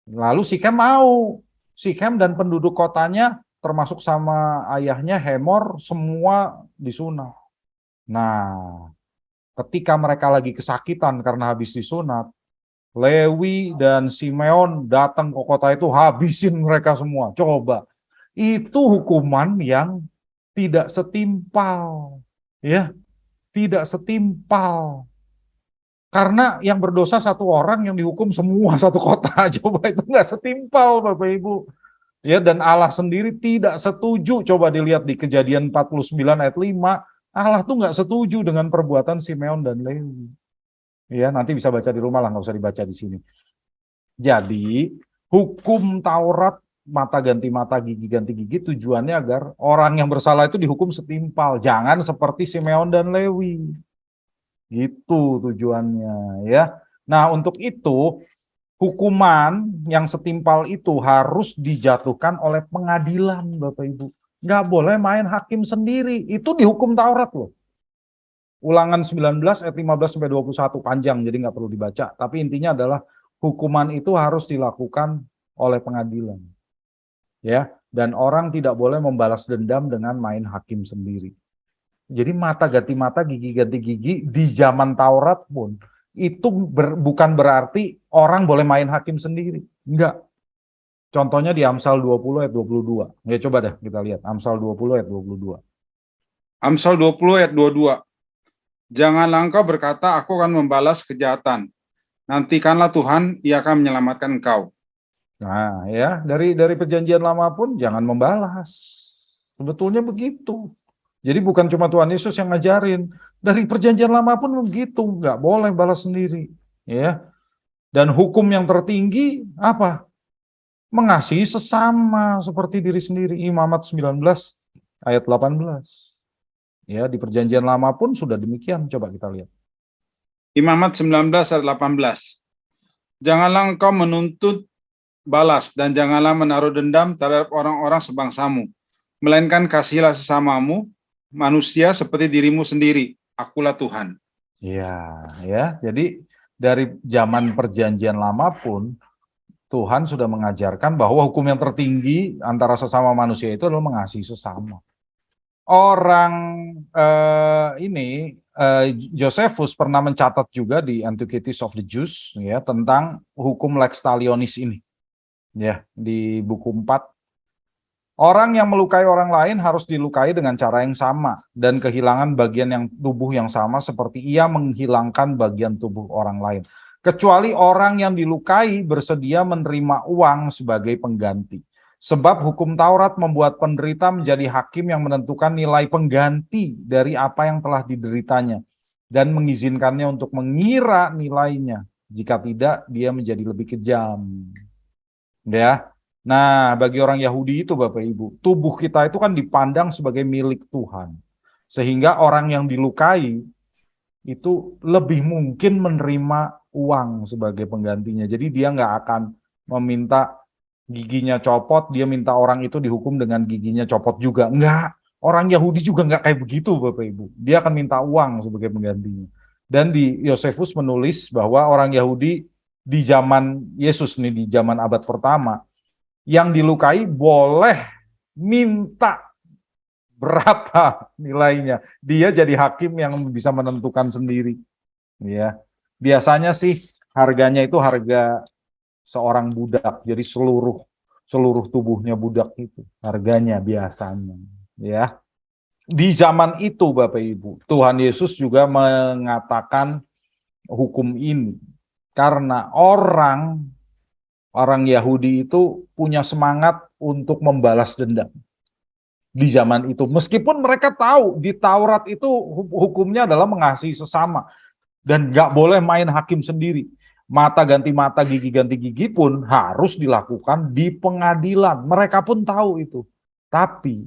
Lalu Sichem mau. Sichem dan penduduk kotanya termasuk sama ayahnya Hemor semua disunat. Nah, ketika mereka lagi kesakitan karena habis disunat, Lewi dan Simeon datang ke kota itu, habisin mereka semua. Coba, itu hukuman yang tidak setimpal, ya, tidak setimpal. Karena yang berdosa satu orang, yang dihukum semua satu kota. Coba, itu nggak setimpal, Bapak Ibu. Ya, dan Allah sendiri tidak setuju. Coba dilihat di Kejadian 49 ayat 5, Allah tuh nggak setuju dengan perbuatan Simeon dan Lewi. Ya, nanti bisa baca di rumah lah, nggak usah dibaca di sini. Jadi, hukum Taurat mata ganti mata, gigi ganti gigi, tujuannya agar orang yang bersalah itu dihukum setimpal. Jangan seperti Simeon dan Lewi. Gitu tujuannya, ya. Nah, untuk itu, hukuman yang setimpal itu harus dijatuhkan oleh pengadilan, Bapak Ibu. Nggak boleh main hakim sendiri. Itu di hukum Taurat loh. Ulangan 19 ayat 15 sampai 21 panjang, jadi nggak perlu dibaca. Tapi intinya adalah hukuman itu harus dilakukan oleh pengadilan. Ya, dan orang tidak boleh membalas dendam dengan main hakim sendiri. Jadi mata ganti mata, gigi ganti gigi di zaman Taurat pun itu bukan berarti orang boleh main hakim sendiri. Enggak. Contohnya di Amsal 20 ayat 22. Ya coba deh kita lihat Amsal 20 ayat 22. Amsal 20 ayat 22. Janganlah engkau berkata, aku akan membalas kejahatan. Nantikanlah Tuhan, ia akan menyelamatkan engkau. Nah, ya, dari perjanjian lama pun jangan membalas. Sebetulnya begitu. Jadi bukan cuma Tuhan Yesus yang ngajarin, dari perjanjian lama pun begitu, nggak boleh balas sendiri, ya. Dan hukum yang tertinggi apa? Mengasihi sesama seperti diri sendiri. Imamat 19 ayat 18. Ya, di perjanjian lama pun sudah demikian. Coba kita lihat. Imamat 19 ayat 18. Janganlah engkau menuntut balas dan janganlah menaruh dendam terhadap orang-orang sebangsamu, melainkan kasihilah sesamamu, manusia seperti dirimu sendiri. Akulah Tuhan. Ya. Jadi dari zaman perjanjian lama pun Tuhan sudah mengajarkan bahwa hukum yang tertinggi antara sesama manusia itu adalah mengasihi sesama. Orang Josephus pernah mencatat juga di Antiquities of the Jews ya tentang hukum lex talionis ini. Ya, di buku 4. Orang yang melukai orang lain harus dilukai dengan cara yang sama dan kehilangan bagian yang tubuh yang sama seperti ia menghilangkan bagian tubuh orang lain. Kecuali orang yang dilukai bersedia menerima uang sebagai pengganti. Sebab hukum Taurat membuat penderita menjadi hakim yang menentukan nilai pengganti dari apa yang telah dideritanya dan mengizinkannya untuk mengira nilainya. Jika tidak, dia menjadi lebih kejam. Ya. Nah, bagi orang Yahudi itu Bapak Ibu, tubuh kita itu kan dipandang sebagai milik Tuhan. Sehingga orang yang dilukai itu lebih mungkin menerima uang sebagai penggantinya. Jadi dia nggak akan meminta giginya copot, dia minta orang itu dihukum dengan giginya copot juga. Enggak, orang Yahudi juga nggak kayak begitu Bapak Ibu. Dia akan minta uang sebagai penggantinya. Dan di Josephus menulis bahwa orang Yahudi di zaman Yesus nih, di zaman abad pertama, yang dilukai boleh minta berapa nilainya. Dia jadi hakim yang bisa menentukan sendiri. Ya, biasanya sih harganya itu harga seorang budak. Jadi seluruh tubuhnya budak itu harganya biasanya. Ya, di zaman itu Bapak Ibu, Tuhan Yesus juga mengatakan hukum ini karena orang Yahudi itu punya semangat untuk membalas dendam di zaman itu. Meskipun mereka tahu di Taurat itu hukumnya adalah mengasihi sesama dan nggak boleh main hakim sendiri. Mata ganti mata, gigi ganti gigi pun harus dilakukan di pengadilan. Mereka pun tahu itu. Tapi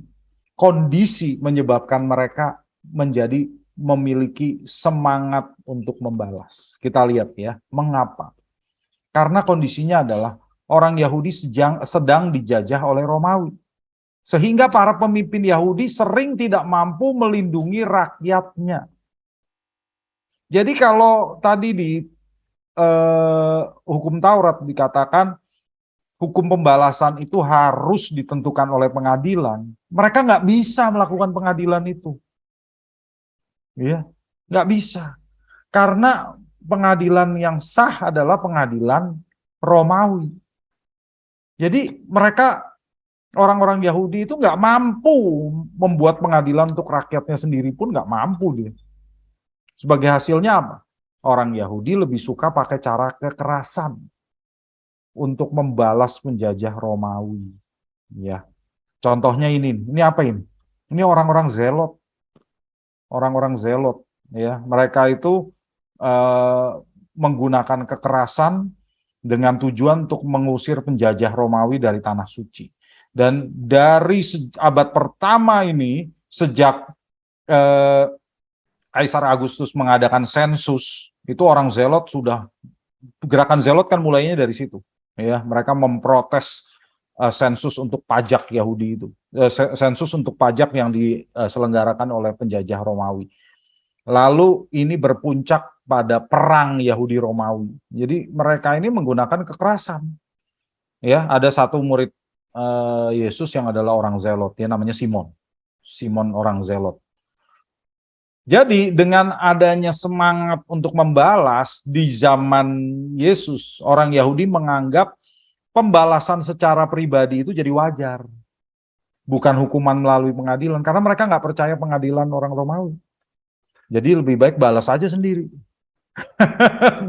kondisi menyebabkan mereka menjadi memiliki semangat untuk membalas. Kita lihat ya, mengapa? Karena kondisinya adalah orang Yahudi sedang dijajah oleh Romawi. Sehingga para pemimpin Yahudi sering tidak mampu melindungi rakyatnya. Jadi kalau tadi di hukum Taurat dikatakan hukum pembalasan itu harus ditentukan oleh pengadilan, mereka nggak bisa melakukan pengadilan itu. Ya, nggak bisa. Karena pengadilan yang sah adalah pengadilan Romawi. Jadi mereka orang-orang Yahudi itu nggak mampu membuat pengadilan untuk rakyatnya sendiri pun nggak mampu dia. Sebagai hasilnya apa? Orang Yahudi lebih suka pakai cara kekerasan untuk membalas penjajah Romawi. Ya, contohnya ini apa ini? Ini orang-orang zelot, ya mereka itu menggunakan kekerasan dengan tujuan untuk mengusir penjajah Romawi dari tanah suci. Dan dari abad pertama ini, sejak Kaisar Agustus mengadakan sensus, itu orang zelot sudah, gerakan zelot kan mulainya dari situ. Ya, mereka memprotes sensus untuk pajak Yahudi itu, sensus untuk pajak yang diselenggarakan oleh penjajah Romawi. Lalu ini berpuncak pada perang Yahudi Romawi. Jadi mereka ini menggunakan kekerasan. Ya, ada satu murid Yesus yang adalah orang Zelot, dia namanya Simon. Simon orang Zelot. Jadi dengan adanya semangat untuk membalas di zaman Yesus, orang Yahudi menganggap pembalasan secara pribadi itu jadi wajar. Bukan hukuman melalui pengadilan, karena mereka nggak percaya pengadilan orang Romawi. Jadi lebih baik balas aja sendiri.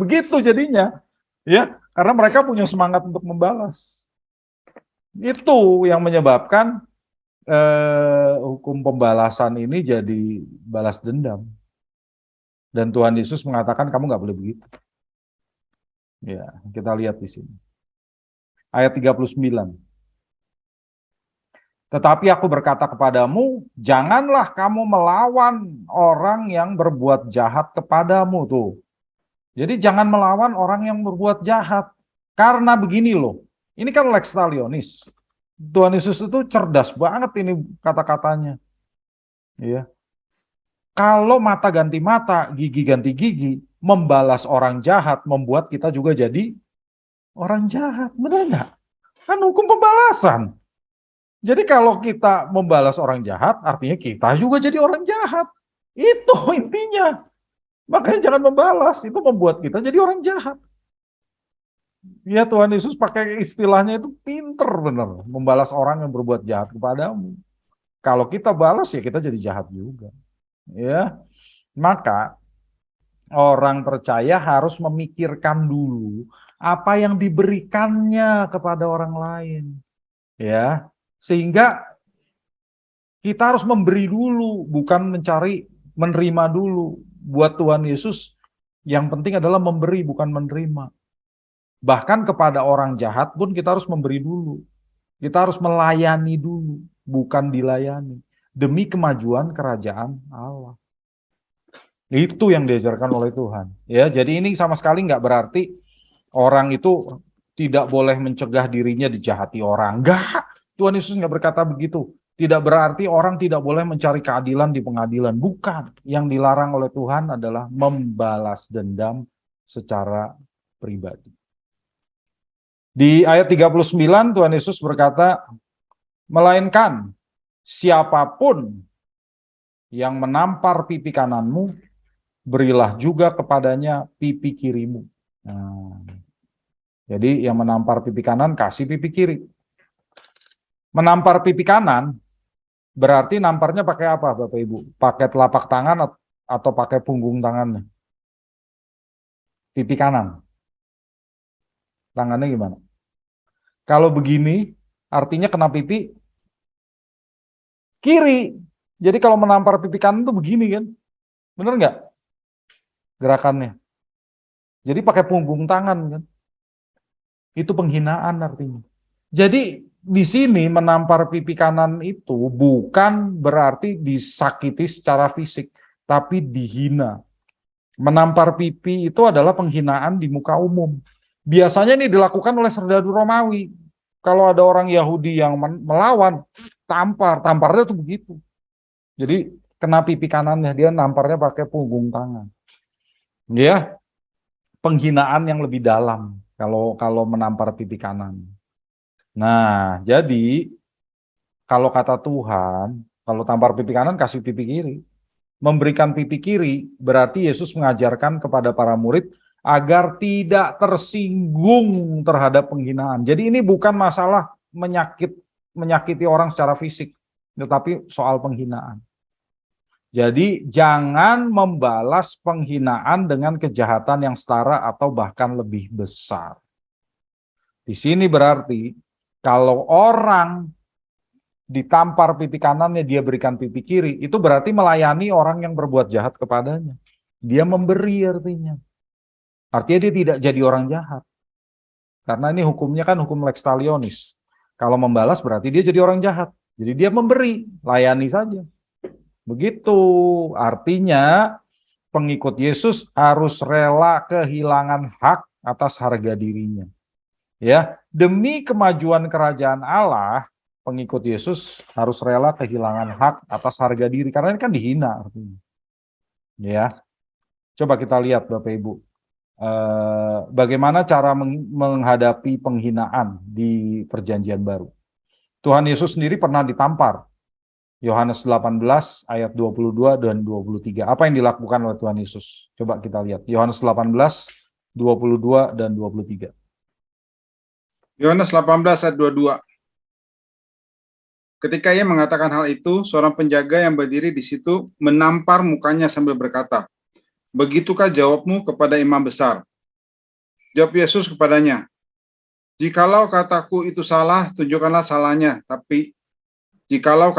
Begitu jadinya. Ya, karena mereka punya semangat untuk membalas. Itu yang menyebabkan hukum pembalasan ini jadi balas dendam. Dan Tuhan Yesus mengatakan kamu nggak boleh begitu. Ya, kita lihat di sini. Ayat 39. Tetapi aku berkata kepadamu, janganlah kamu melawan orang yang berbuat jahat kepadamu tuh. Jadi jangan melawan orang yang berbuat jahat. Karena begini loh, ini kan lex talionis. Tuhan Yesus itu cerdas banget ini kata-katanya. Ya. Kalau mata ganti mata, gigi ganti gigi, membalas orang jahat membuat kita juga jadi orang jahat. Benar nggak? Kan hukum pembalasan. Jadi kalau kita membalas orang jahat, artinya kita juga jadi orang jahat. Itu intinya. Makanya jangan membalas, itu membuat kita jadi orang jahat. Ya Tuhan Yesus pakai istilahnya itu pinter bener, membalas orang yang berbuat jahat kepadamu. Kalau kita balas ya kita jadi jahat juga. Ya, maka orang percaya harus memikirkan dulu apa yang diberikannya kepada orang lain. Ya, sehingga kita harus memberi dulu, bukan menerima dulu. Buat Tuhan Yesus yang penting adalah memberi, bukan menerima. Bahkan kepada orang jahat pun kita harus memberi dulu. Kita harus melayani dulu, bukan dilayani. Demi kemajuan kerajaan Allah. Itu yang diajarkan oleh Tuhan. Ya, jadi ini sama sekali nggak berarti orang itu tidak boleh mencegah dirinya dijahati orang. Enggak, Tuhan Yesus nggak berkata begitu. Tidak berarti orang tidak boleh mencari keadilan di pengadilan. Bukan. Yang dilarang oleh Tuhan adalah membalas dendam secara pribadi. Di ayat 39 Tuhan Yesus berkata, melainkan siapapun yang menampar pipi kananmu, berilah juga kepadanya pipi kirimu. Nah, jadi yang menampar pipi kanan, kasih pipi kiri. Menampar pipi kanan, berarti namparnya pakai apa Bapak Ibu? Pakai telapak tangan atau pakai punggung tangannya? Pipi kanan. Tangannya gimana? Kalau begini, artinya kena pipi kiri. Jadi kalau menampar pipi kanan itu begini kan? Bener nggak? Gerakannya. Jadi pakai punggung tangan kan? Itu penghinaan artinya. Jadi di sini menampar pipi kanan itu bukan berarti disakiti secara fisik, tapi dihina. Menampar pipi itu adalah penghinaan di muka umum. Biasanya ini dilakukan oleh serdadu Romawi. Kalau ada orang Yahudi yang melawan, tamparnya tuh begitu. Jadi kena pipi kanannya, dia namparnya pakai punggung tangan. Ya, penghinaan yang lebih dalam kalau menampar pipi kanan. Nah, jadi kalau kata Tuhan, kalau tampar pipi kanan kasih pipi kiri. Memberikan pipi kiri berarti Yesus mengajarkan kepada para murid agar tidak tersinggung terhadap penghinaan. Jadi ini bukan masalah menyakiti orang secara fisik, tetapi soal penghinaan. Jadi jangan membalas penghinaan dengan kejahatan yang setara atau bahkan lebih besar. Di sini berarti kalau orang ditampar pipi kanannya, dia berikan pipi kiri, itu berarti melayani orang yang berbuat jahat kepadanya. Dia memberi artinya. Artinya dia tidak jadi orang jahat. Karena ini hukumnya kan hukum lex talionis. Kalau membalas berarti dia jadi orang jahat. Jadi dia memberi, layani saja. Begitu. Artinya pengikut Yesus harus rela kehilangan hak atas harga dirinya. Ya, demi kemajuan kerajaan Allah, pengikut Yesus harus rela kehilangan hak atas harga diri. Karena ini kan dihina artinya. Ya. Coba kita lihat Bapak Ibu. Bagaimana cara menghadapi penghinaan di Perjanjian Baru. Tuhan Yesus sendiri pernah ditampar. Yohanes 18 ayat 22 dan 23. Apa yang dilakukan oleh Tuhan Yesus? Coba kita lihat. Yohanes 18, 22 dan 23. Yohanes 18 ayat 22. Ketika ia mengatakan hal itu, seorang penjaga yang berdiri di situ menampar mukanya sambil berkata, "Begitukah jawabmu kepada imam besar?" Jawab Yesus kepadanya, "Jikalau kataku itu salah, tunjukkanlah salahnya. Tapi jikalau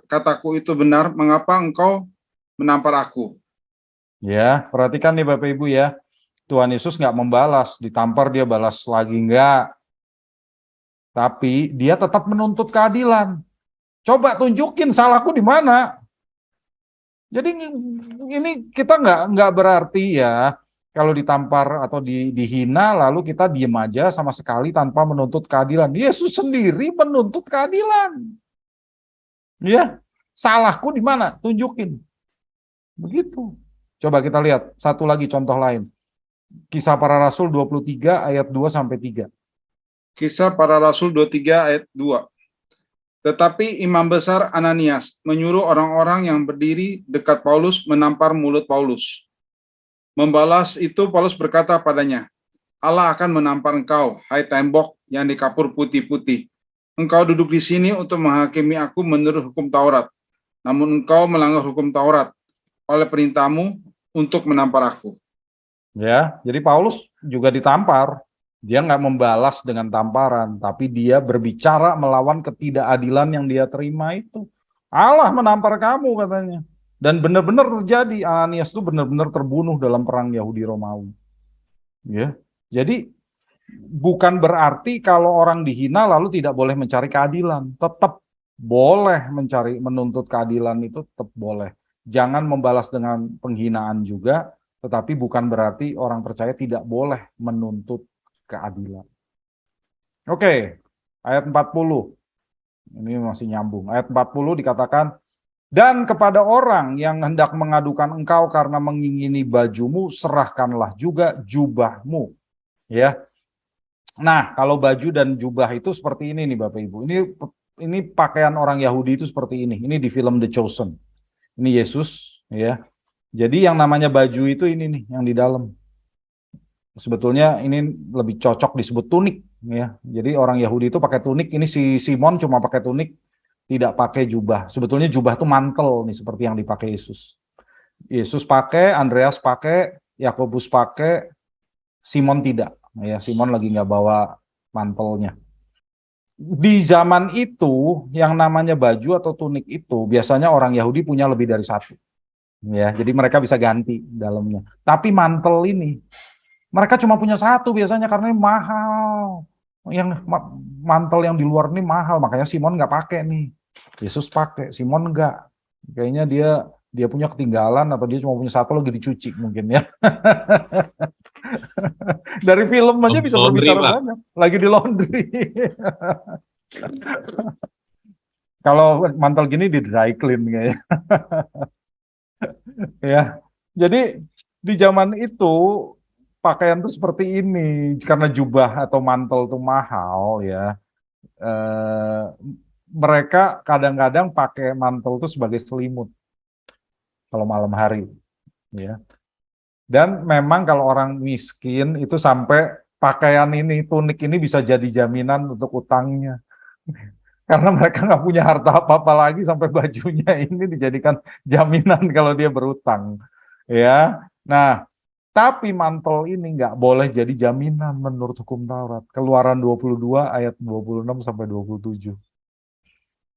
kataku itu benar, mengapa engkau menampar aku?" Ya, perhatikan nih Bapak Ibu ya. Tuhan Yesus nggak membalas, ditampar dia balas lagi enggak. Tapi dia tetap menuntut keadilan. Coba tunjukin salahku di mana. Jadi ini kita nggak berarti ya kalau ditampar atau dihina lalu kita diem aja sama sekali tanpa menuntut keadilan. Yesus sendiri menuntut keadilan. Ya, salahku di mana? Tunjukin. Begitu. Coba kita lihat satu lagi contoh lain. Kisah Para Rasul 23 ayat 2 sampai 3. Kisah Para Rasul 23 ayat 2. Tetapi imam besar Ananias menyuruh orang-orang yang berdiri dekat Paulus menampar mulut Paulus. Membalas itu Paulus berkata padanya, "Allah akan menampar engkau, hai tembok yang dikapur putih-putih. Engkau duduk di sini untuk menghakimi aku menurut hukum Taurat. Namun engkau melanggar hukum Taurat oleh perintahmu untuk menampar aku." Ya, jadi Paulus juga ditampar. Dia nggak membalas dengan tamparan, tapi dia berbicara melawan ketidakadilan yang dia terima itu. Allah menampar kamu katanya. Dan benar-benar terjadi, Ananias itu benar-benar terbunuh dalam perang Yahudi Romawi. Ya, jadi bukan berarti kalau orang dihina lalu tidak boleh mencari keadilan. Tetap boleh menuntut keadilan itu tetap boleh. Jangan membalas dengan penghinaan juga, tetapi bukan berarti orang percaya tidak boleh menuntut keadilan. Oke, ayat 40. Ini masih nyambung. Ayat 40 dikatakan, "Dan kepada orang yang hendak mengadukan engkau karena mengingini bajumu, serahkanlah juga jubahmu." Ya. Nah, kalau baju dan jubah itu seperti ini nih Bapak Ibu. Ini pakaian orang Yahudi itu seperti ini. Ini di film The Chosen. Ini Yesus, ya. Jadi yang namanya baju itu ini nih yang di dalam. Sebetulnya ini lebih cocok disebut tunik, ya. Jadi orang Yahudi itu pakai tunik. Ini si Simon cuma pakai tunik, tidak pakai jubah. Sebetulnya jubah itu mantel nih seperti yang dipakai Yesus. Yesus pakai, Andreas pakai, Yakobus pakai, Simon tidak. Ya, Simon lagi nggak bawa mantelnya. Di zaman itu yang namanya baju atau tunik itu biasanya orang Yahudi punya lebih dari satu. Ya, jadi mereka bisa ganti dalamnya. Tapi mantel ini mereka cuma punya satu biasanya karena ini mahal. Yang mantel yang di luar ini mahal, makanya Simon nggak pakai nih. Yesus pakai, Simon nggak. Kayaknya dia punya ketinggalan atau dia cuma punya satu lagi dicuci mungkin ya. Dari film aja bisa berbicara banyak. Lagi di laundry. Kalau mantel gini di dry clean kayaknya. Ya. Jadi di zaman itu pakaian tuh seperti ini karena jubah atau mantel tuh mahal ya. Mereka kadang-kadang pakai mantel tuh sebagai selimut kalau malam hari ya. Dan memang kalau orang miskin itu sampai pakaian ini, tunik ini bisa jadi jaminan untuk utangnya. Karena mereka nggak punya harta apa-apa lagi sampai bajunya ini dijadikan jaminan kalau dia berutang. Ya, nah tapi mantel ini nggak boleh jadi jaminan menurut hukum Taurat. Keluaran 22 ayat 26 sampai 27.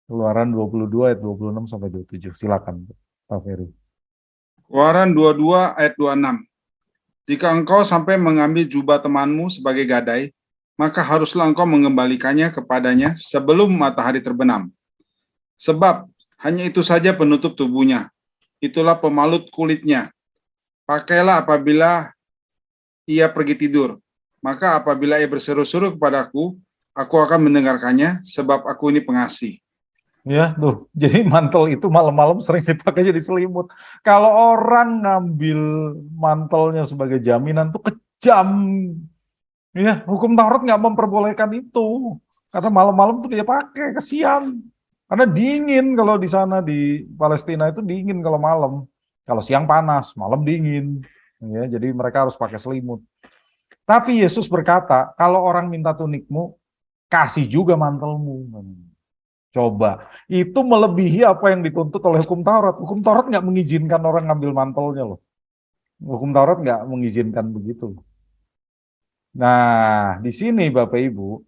Keluaran 22 ayat 26 sampai 27. Silakan Pak Ferry. Keluaran 22 ayat 26. Jika engkau sampai mengambil jubah temanmu sebagai gadai, maka haruslah engkau mengembalikannya kepadanya sebelum matahari terbenam. Sebab hanya itu saja penutup tubuhnya. Itulah pemalut kulitnya. Pakailah apabila ia pergi tidur. Maka apabila ia berseru-seru kepadaku, aku akan mendengarkannya, sebab aku ini pengasih. Ya, tuh. Jadi mantel itu malam-malam sering dipakai jadi selimut. Kalau orang ngambil mantelnya sebagai jaminan tuh kejam. Ya, hukum Taurat nggak memperbolehkan itu. Karena malam-malam tuh dia pakai, kesian. Karena dingin kalau di sana di Palestina itu dingin kalau malam. Kalau siang panas, malam dingin. Ya, jadi mereka harus pakai selimut. Tapi Yesus berkata, kalau orang minta tunikmu, kasih juga mantelmu. Coba, itu melebihi apa yang dituntut oleh hukum Taurat. Hukum Taurat nggak mengizinkan orang ngambil mantelnya loh. Hukum Taurat nggak mengizinkan begitu. Nah, di sini Bapak Ibu,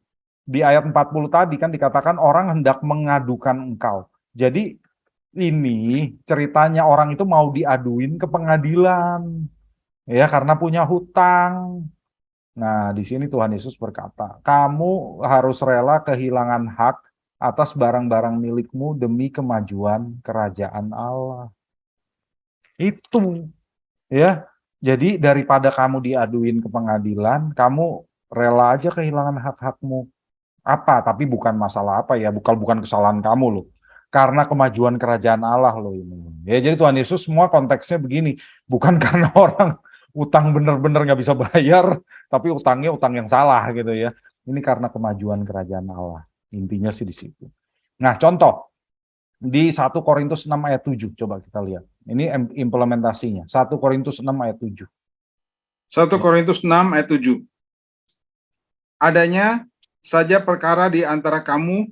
di ayat 40 tadi kan dikatakan orang hendak mengadukan engkau. Jadi ini ceritanya orang itu mau diaduin ke pengadilan. Ya, karena punya hutang. Nah, di sini Tuhan Yesus berkata, kamu harus rela kehilangan hak atas barang-barang milikmu demi kemajuan kerajaan Allah. Itu, ya. Jadi daripada kamu diaduin ke pengadilan, kamu rela aja kehilangan hak-hakmu. Apa? Tapi bukan masalah apa ya, bukan kesalahan kamu loh. Karena kemajuan kerajaan Allah loh ini. Ya, jadi Tuhan Yesus semua konteksnya begini, bukan karena orang utang bener-bener nggak bisa bayar, tapi utangnya utang yang salah gitu ya. Ini karena kemajuan kerajaan Allah. Intinya sih di situ. Nah, contoh di 1 Korintus 6 ayat 7 coba kita lihat. Ini implementasinya. 1 Korintus 6 ayat 7. 1 Korintus 6 ayat 7. Adanya saja perkara di antara kamu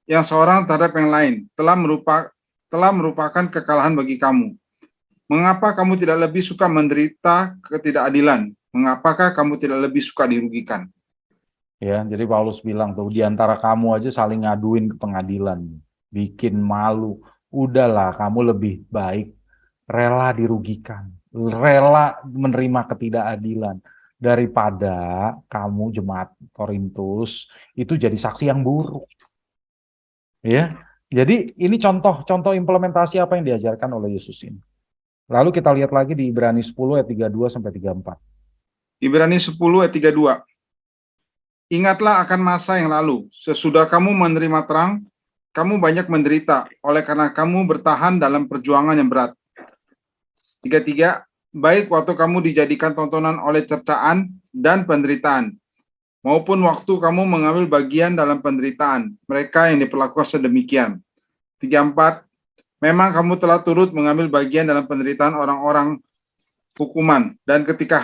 yang seorang terhadap yang lain telah merupakan kekalahan bagi kamu. Mengapa kamu tidak lebih suka menderita ketidakadilan? Mengapakah kamu tidak lebih suka dirugikan? Ya, jadi Paulus bilang tuh, di antara kamu aja saling ngaduin ke pengadilan. Bikin malu. Udahlah, kamu lebih baik rela dirugikan. Rela menerima ketidakadilan. Daripada kamu jemaat Korintus itu jadi saksi yang buruk. Ya, jadi ini contoh implementasi apa yang diajarkan oleh Yesus ini. Lalu kita lihat lagi di Ibrani 10 ayat 32 sampai 34. Ibrani 10 ayat 32. Ingatlah akan masa yang lalu, sesudah kamu menerima terang, kamu banyak menderita, oleh karena kamu bertahan dalam perjuangan yang berat. 33. Baik waktu kamu dijadikan tontonan oleh cercaan dan penderitaan, maupun waktu kamu mengambil bagian dalam penderitaan, mereka yang diperlakukan sedemikian. 34. Memang kamu telah turut mengambil bagian dalam penderitaan orang-orang hukuman, dan ketika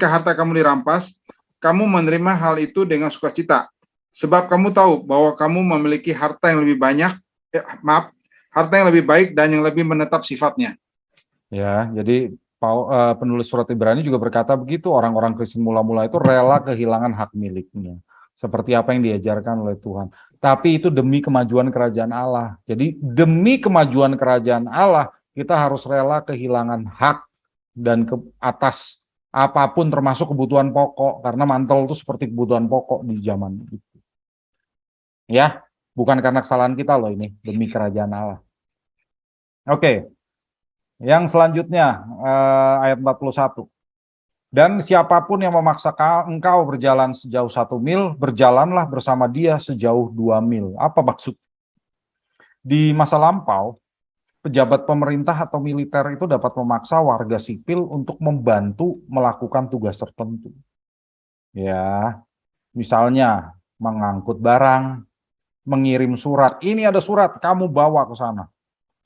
harta kamu dirampas, kamu menerima hal itu dengan sukacita, sebab kamu tahu bahwa kamu memiliki harta yang lebih harta yang lebih baik dan yang lebih menetap sifatnya. Ya, jadi penulis surat Ibrani juga berkata begitu, orang-orang Kristen mula-mula itu rela kehilangan hak miliknya, seperti apa yang diajarkan oleh Tuhan. Tapi itu demi kemajuan kerajaan Allah. Jadi demi kemajuan kerajaan Allah, kita harus rela kehilangan hak dan ke atas apapun termasuk kebutuhan pokok, karena mantel itu seperti kebutuhan pokok di zaman itu. Ya, bukan karena kesalahan kita loh ini, demi kerajaan Allah. Oke. Yang selanjutnya ayat 41. Dan siapapun yang memaksa engkau berjalan sejauh 1 mil, berjalanlah bersama dia sejauh 2 mil. Apa maksud? Di masa lampau, pejabat pemerintah atau militer itu dapat memaksa warga sipil untuk membantu melakukan tugas tertentu. Ya, misalnya mengangkut barang, mengirim surat. Ini ada surat, kamu bawa ke sana.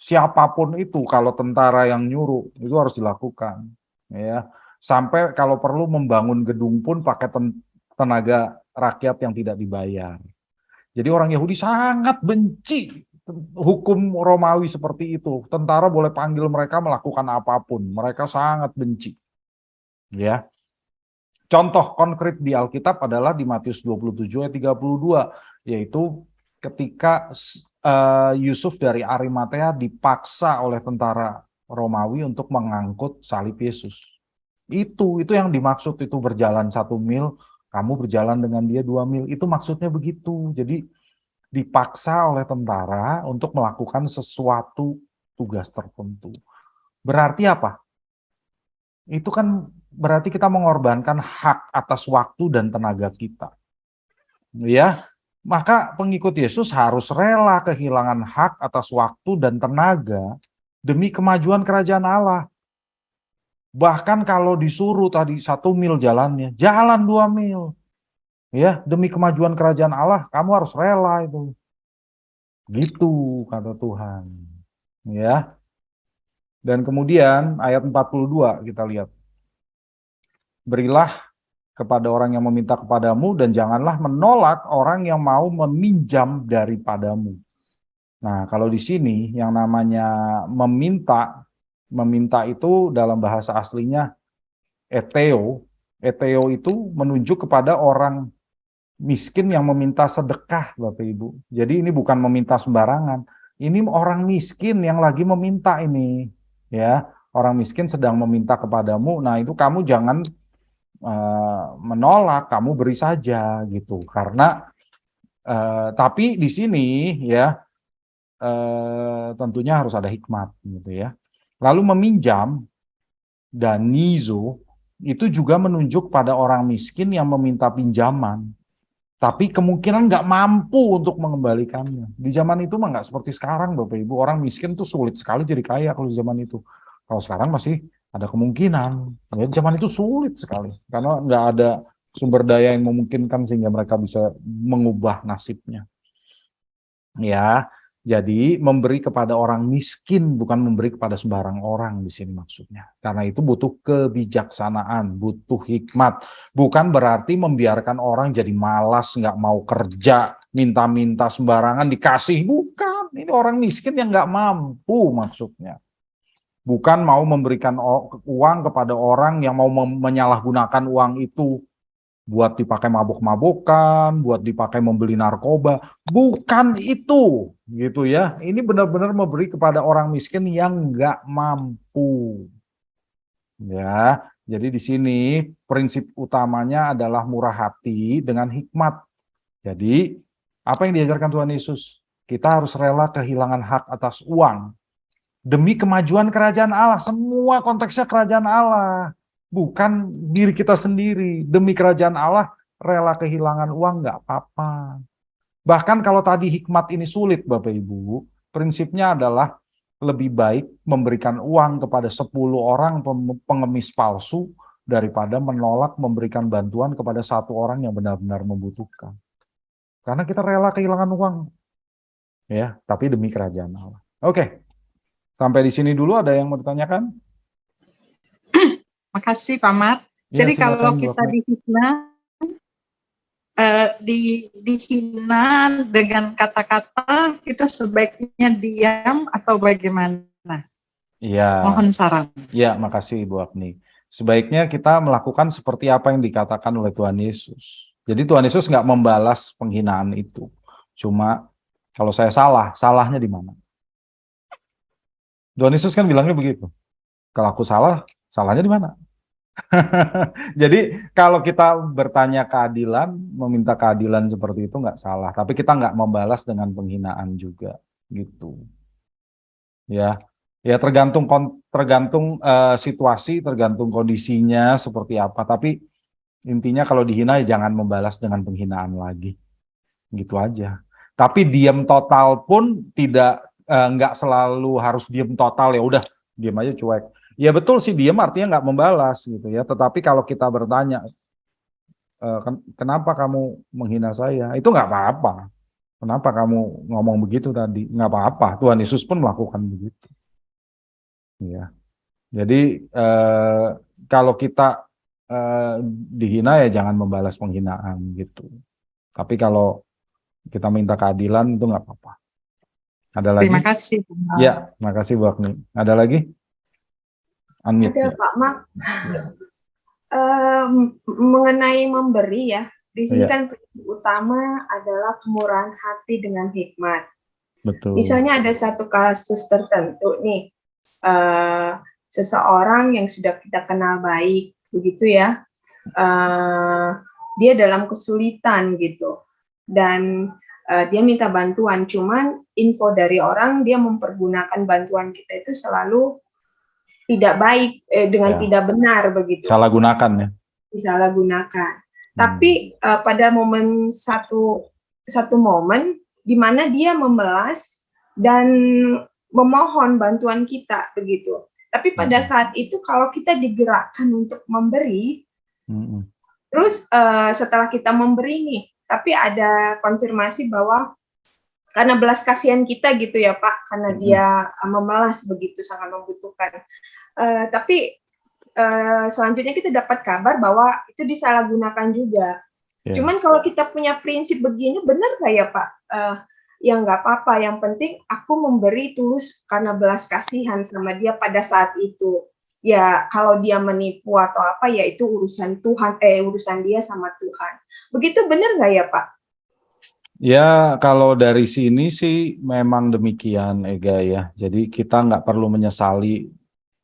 Siapapun itu, kalau tentara yang nyuruh, itu harus dilakukan. Ya, sampai kalau perlu membangun gedung pun pakai tenaga rakyat yang tidak dibayar. Jadi orang Yahudi sangat benci hukum Romawi seperti itu. Tentara boleh panggil mereka melakukan apapun. Mereka sangat benci. Ya. Contoh konkret di Alkitab adalah di Matius 27 ayat 32, yaitu ketika Yusuf dari Arimatea dipaksa oleh tentara Romawi untuk mengangkut salib Yesus. Itu yang dimaksud itu berjalan 1 mil, kamu berjalan dengan dia 2 mil. Itu maksudnya begitu. Jadi dipaksa oleh tentara untuk melakukan sesuatu tugas tertentu. Berarti apa? Itu kan berarti kita mengorbankan hak atas waktu dan tenaga kita. Ya. Maka pengikut Yesus harus rela kehilangan hak atas waktu dan tenaga demi kemajuan kerajaan Allah. Bahkan kalau disuruh tadi 1 mil jalannya, jalan 2 mil. Ya, demi kemajuan kerajaan Allah, kamu harus rela itu. Gitu kata Tuhan. Ya. Dan kemudian ayat 42 kita lihat. Berilah kepada orang yang meminta kepadamu dan janganlah menolak orang yang mau meminjam daripadamu. Nah, kalau di sini yang namanya meminta itu dalam bahasa aslinya eteo. Eteo itu menunjuk kepada orang miskin yang meminta sedekah, Bapak Ibu. Jadi ini bukan meminta sembarangan. Ini orang miskin yang lagi meminta ini, ya. Orang miskin sedang meminta kepadamu. Nah, itu kamu jangan menolak, kamu beri saja gitu. Karena tapi di sini ya tentunya harus ada hikmat gitu ya. Lalu meminjam danizo itu juga menunjuk pada orang miskin yang meminta pinjaman. Tapi kemungkinan nggak mampu untuk mengembalikannya. Di zaman itu mah nggak seperti sekarang, Bapak Ibu. Orang miskin tuh sulit sekali jadi kaya kalau di zaman itu. Kalau sekarang masih ada kemungkinan. Ya, zaman itu sulit sekali. Karena nggak ada sumber daya yang memungkinkan sehingga mereka bisa mengubah nasibnya. Ya, jadi memberi kepada orang miskin bukan memberi kepada sembarang orang di sini maksudnya. Karena itu butuh kebijaksanaan, butuh hikmat. Bukan berarti membiarkan orang jadi malas, nggak mau kerja, minta-minta sembarangan dikasih. Bukan, ini orang miskin yang nggak mampu maksudnya. Bukan mau memberikan uang kepada orang yang mau menyalahgunakan uang itu buat dipakai mabok-mabokan, buat dipakai membeli narkoba. Bukan itu, gitu ya. Ini benar-benar memberi kepada orang miskin yang nggak mampu. Ya, jadi di sini prinsip utamanya adalah murah hati dengan hikmat. Jadi, apa yang diajarkan Tuhan Yesus? Kita harus rela kehilangan hak atas uang demi kemajuan kerajaan Allah. Semua konteksnya kerajaan Allah. Bukan diri kita sendiri. Demi kerajaan Allah, rela kehilangan uang nggak apa-apa. Bahkan kalau tadi hikmat ini sulit, Bapak Ibu, prinsipnya adalah lebih baik memberikan uang kepada 10 orang pengemis palsu daripada menolak memberikan bantuan kepada 1 orang yang benar-benar membutuhkan. Karena kita rela kehilangan uang. Ya, tapi demi kerajaan Allah. Oke. Sampai di sini dulu, ada yang mau ditanyakan? Makasih Pak Mat. Ya, Jadi silakan, kalau kita dihina dengan kata-kata, kita sebaiknya diam atau bagaimana? Iya. Mohon saran. Ya, makasih Ibu Agni. Sebaiknya kita melakukan seperti apa yang dikatakan oleh Tuhan Yesus. Jadi Tuhan Yesus nggak membalas penghinaan itu. Cuma kalau saya salah, salahnya di mana? Tuhan Yesus kan bilangnya begitu. Kalau aku salah, salahnya di mana? Jadi kalau kita bertanya keadilan, meminta keadilan seperti itu nggak salah. Tapi kita nggak membalas dengan penghinaan juga, gitu. Ya, ya tergantung situasi, tergantung kondisinya seperti apa. Tapi intinya kalau dihina ya jangan membalas dengan penghinaan lagi, gitu aja. Tapi diam total pun tidak. Nggak selalu harus diem total, ya udah diem aja cuek. Ya betul sih, diem artinya nggak membalas gitu ya. Tetapi kalau kita bertanya, kenapa kamu menghina saya? Itu nggak apa-apa. Kenapa kamu ngomong begitu tadi? Nggak apa-apa. Tuhan Yesus pun melakukan begitu. Ya. Jadi kalau kita dihina ya jangan membalas penghinaan gitu. Tapi kalau kita minta keadilan itu nggak apa-apa. Ada lagi? Terima kasih. Ya, makasih Bu Agni. Ada lagi? Unmute. Ada Pak Mak. Mengenai memberi ya, di sini kan prinsip utama adalah kemurahan hati dengan hikmat. Betul. Misalnya ada satu kasus tertentu nih, seseorang yang sudah kita kenal baik, begitu ya, dia dalam kesulitan gitu, dan dia minta bantuan, cuman info dari orang dia mempergunakan bantuan kita itu selalu tidak baik, dengan tidak benar begitu. Salah gunakan ya. Disalahgunakan. Tapi pada momen satu satu momen di mana dia memelas dan memohon bantuan kita begitu. Tapi pada saat itu kalau kita digerakkan untuk memberi, terus setelah kita memberi nih, tapi ada konfirmasi bahwa karena belas kasihan kita gitu ya Pak, karena dia memelas begitu sangat membutuhkan. Tapi selanjutnya kita dapat kabar bahwa itu disalahgunakan juga. Cuman kalau kita punya prinsip begini, benar nggak ya Pak? Ya nggak apa-apa, yang penting aku memberi tulus karena belas kasihan sama dia pada saat itu. Ya kalau dia menipu atau apa, ya itu urusan Tuhan, urusan dia sama Tuhan. Begitu benar nggak ya Pak? Ya kalau dari sini sih memang demikian Ega ya. Jadi kita nggak perlu menyesali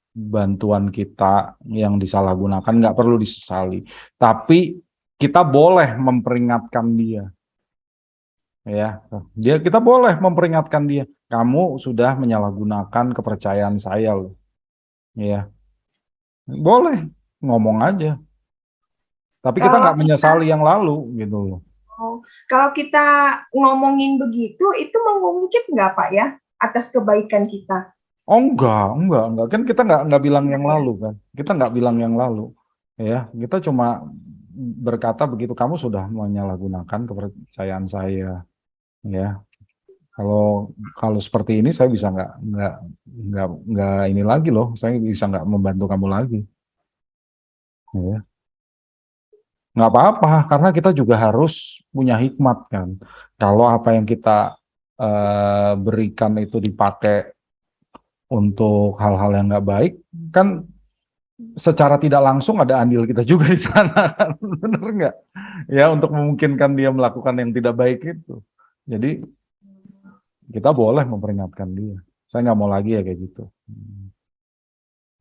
bantuan kita yang disalahgunakan, nggak perlu disesali. Tapi kita boleh memperingatkan dia. Ya, kita boleh memperingatkan dia. Kamu sudah menyalahgunakan kepercayaan saya loh. Ya, boleh ngomong aja. Tapi kita nggak menyesali yang lalu gitu loh. Kalau kita ngomongin begitu, itu mengungkit nggak Pak ya atas kebaikan kita? Oh enggak. Kan kita nggak bilang yang lalu kan. Kita nggak bilang yang lalu. Ya, kita cuma berkata begitu, kamu sudah menyalahgunakan kepercayaan saya. Ya, kalau seperti ini saya bisa nggak ini lagi loh, saya bisa nggak membantu kamu lagi, ya. Nggak apa-apa, karena kita juga harus punya hikmat kan. Kalau apa yang kita berikan itu dipakai untuk hal-hal yang nggak baik, kan secara tidak langsung ada andil kita juga di sana, bener nggak? Ya, untuk memungkinkan dia melakukan yang tidak baik itu. Jadi kita boleh memperingatkan dia. Saya nggak mau lagi ya kayak gitu.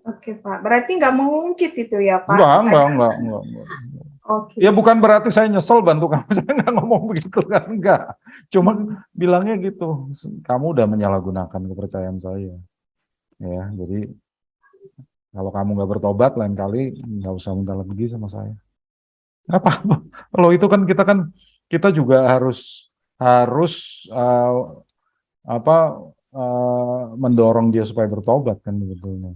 Oke Pak, berarti nggak mengungkit itu ya Pak? Enggak. Oke. Ya bukan berarti saya nyesel bantu kamu, saya nggak ngomong begitu kan, enggak. Cuma bilangnya gitu, kamu udah menyalahgunakan kepercayaan saya. Ya, jadi kalau kamu nggak bertobat, lain kali nggak usah minta lagi sama saya. Nggak apa-apa. Kalau itu kan kita juga harus mendorong dia supaya bertobat kan sebetulnya.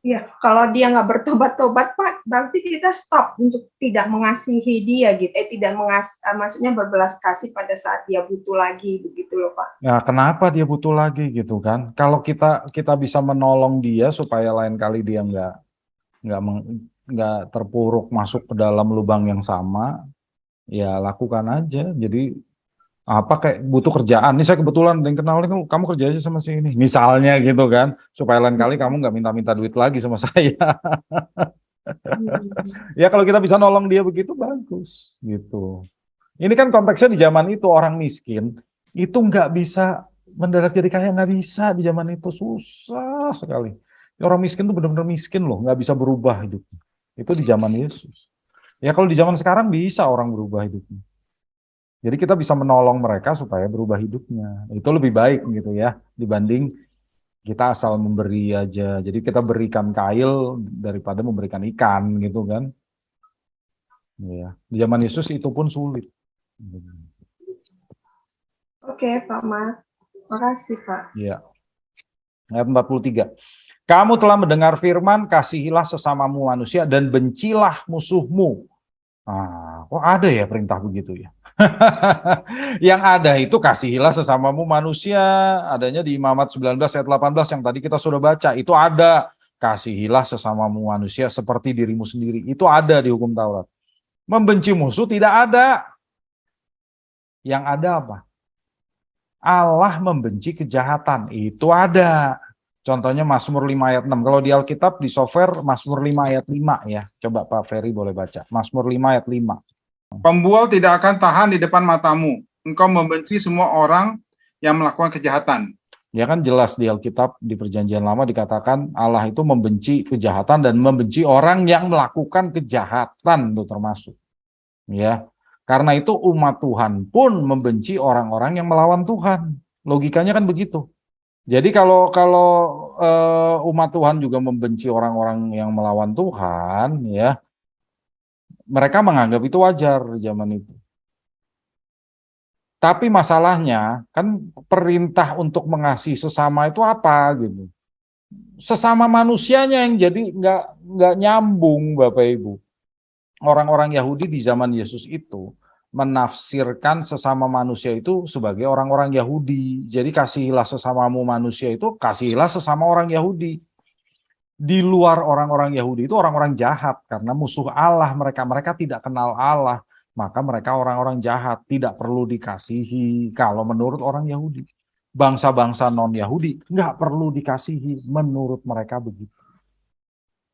Ya, kalau dia nggak bertobat-tobat Pak, berarti kita stop untuk tidak mengasihi dia gitu. Tidak maksudnya berbelas kasih pada saat dia butuh lagi begitu loh Pak. Ya, kenapa dia butuh lagi gitu kan? Kalau kita bisa menolong dia supaya lain kali dia nggak terpuruk masuk ke dalam lubang yang sama, ya lakukan aja. Jadi kayak butuh kerjaan, ini saya kebetulan yang kenal nih, kamu kerja aja sama si ini, misalnya gitu kan, supaya lain kali kamu nggak minta-minta duit lagi sama saya. Ya kalau kita bisa nolong dia begitu bagus gitu. Ini kan konteksnya di zaman itu orang miskin itu nggak bisa mendadak jadi kaya, nggak bisa di zaman itu, susah sekali. Orang miskin tuh benar-benar miskin loh, nggak bisa berubah hidupnya. Itu di zaman Yesus. Ya kalau di zaman sekarang bisa orang berubah hidupnya. Jadi kita bisa menolong mereka supaya berubah hidupnya. Itu lebih baik gitu ya, dibanding kita asal memberi aja. Jadi kita berikan kail daripada memberikan ikan gitu kan. Ya, di zaman Yesus itu pun sulit. Oke Pak Mat, makasih Pak. Ya. Ayat 43. Kamu telah mendengar firman, kasihilah sesamamu manusia dan bencilah musuhmu. Kok ada ya perintah begitu ya? Yang ada itu kasihilah sesamamu manusia, adanya di Imamat 19 ayat 18 yang tadi kita sudah baca. Itu ada, kasihilah sesamamu manusia seperti dirimu sendiri. Itu ada di hukum Taurat. Membenci musuh tidak ada. Yang ada apa? Allah membenci kejahatan. Itu ada. Contohnya Mazmur 5 ayat 6. Kalau di Alkitab, di software Mazmur 5 ayat 5 ya. Coba Pak Ferry boleh baca. Mazmur 5 ayat 5. Pembual tidak akan tahan di depan matamu. Engkau membenci semua orang yang melakukan kejahatan. Ya kan jelas di Alkitab, di Perjanjian Lama dikatakan Allah itu membenci kejahatan dan membenci orang yang melakukan kejahatan, itu termasuk. Ya, karena itu umat Tuhan pun membenci orang-orang yang melawan Tuhan. Logikanya kan begitu. Jadi kalau umat Tuhan juga membenci orang-orang yang melawan Tuhan, ya mereka menganggap itu wajar zaman itu. Tapi masalahnya kan perintah untuk mengasihi sesama itu apa gitu. Sesama manusianya yang jadi nggak nyambung, Bapak Ibu. Orang-orang Yahudi di zaman Yesus itu menafsirkan sesama manusia itu sebagai orang-orang Yahudi. Jadi kasihilah sesamamu manusia itu, kasihilah sesama orang Yahudi. Di luar orang-orang Yahudi itu orang-orang jahat karena musuh Allah mereka. Mereka tidak kenal Allah. Maka mereka orang-orang jahat, tidak perlu dikasihi kalau menurut orang Yahudi. Bangsa-bangsa non-Yahudi nggak perlu dikasihi menurut mereka begitu.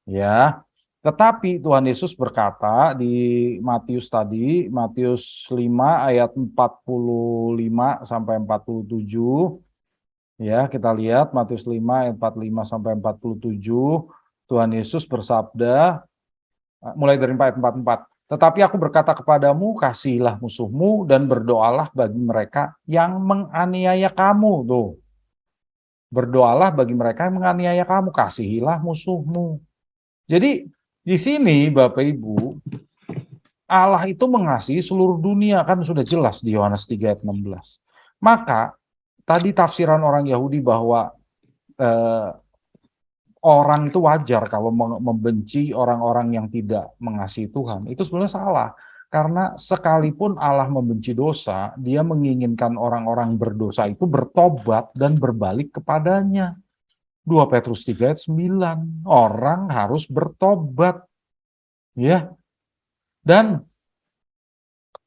Ya, tetapi Tuhan Yesus berkata di Matius tadi, Matius 5 ayat 45 sampai 47. Ya, kita lihat Matius 5 ayat 45 sampai 47. Tuhan Yesus bersabda mulai dari ayat 44. Tetapi aku berkata kepadamu, kasihilah musuhmu dan berdoalah bagi mereka yang menganiaya kamu. Tuh. Berdoalah bagi mereka yang menganiaya kamu, kasihilah musuhmu. Jadi di sini Bapak Ibu, Allah itu mengasihi seluruh dunia, kan sudah jelas di Yohanes 3 ayat 16. Maka tadi tafsiran orang Yahudi bahwa orang itu wajar kalau membenci orang-orang yang tidak mengasihi Tuhan, itu sebenarnya salah. Karena sekalipun Allah membenci dosa, dia menginginkan orang-orang berdosa itu bertobat dan berbalik kepadanya. 2 Petrus 3 ayat 9, orang harus bertobat. Ya. Dan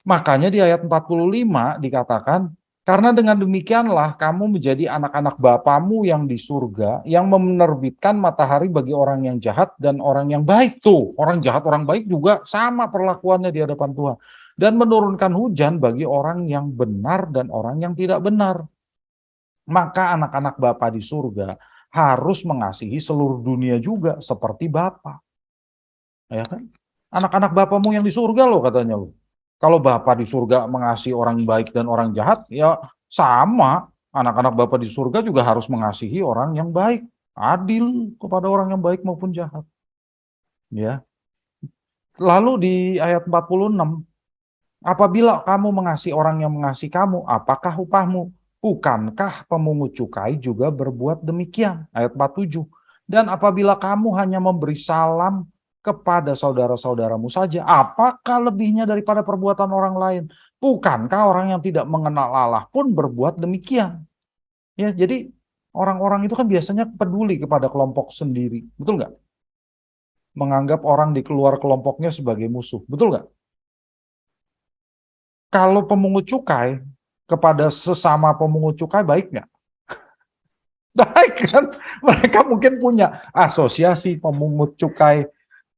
makanya di ayat 45 dikatakan, karena dengan demikianlah kamu menjadi anak-anak Bapamu yang di surga, yang menerbitkan matahari bagi orang yang jahat dan orang yang baik. Tuh, orang jahat, orang baik juga sama perlakuannya di hadapan Tuhan. Dan menurunkan hujan bagi orang yang benar dan orang yang tidak benar. Maka anak-anak Bapa di surga harus mengasihi seluruh dunia juga seperti Bapa. Ya kan? Anak-anak Bapamu yang di surga loh katanya loh. Kalau Bapa di surga mengasihi orang baik dan orang jahat, ya sama. Anak-anak Bapa di surga juga harus mengasihi orang yang baik, adil kepada orang yang baik maupun jahat. Ya. Lalu di ayat 46, apabila kamu mengasihi orang yang mengasihi kamu, apakah upahmu? Bukankah pemungut cukai juga berbuat demikian? Ayat 47. Dan apabila kamu hanya memberi salam kepada saudara-saudaramu saja, apakah lebihnya daripada perbuatan orang lain? Bukankah orang yang tidak mengenal Allah pun berbuat demikian? Ya, jadi orang-orang itu kan biasanya peduli kepada kelompok sendiri, betul nggak? Menganggap orang di luar kelompoknya sebagai musuh, betul nggak? Kalau pemungut cukai kepada sesama pemungut cukai baik nggak? Baik kan? Mereka mungkin punya asosiasi pemungut cukai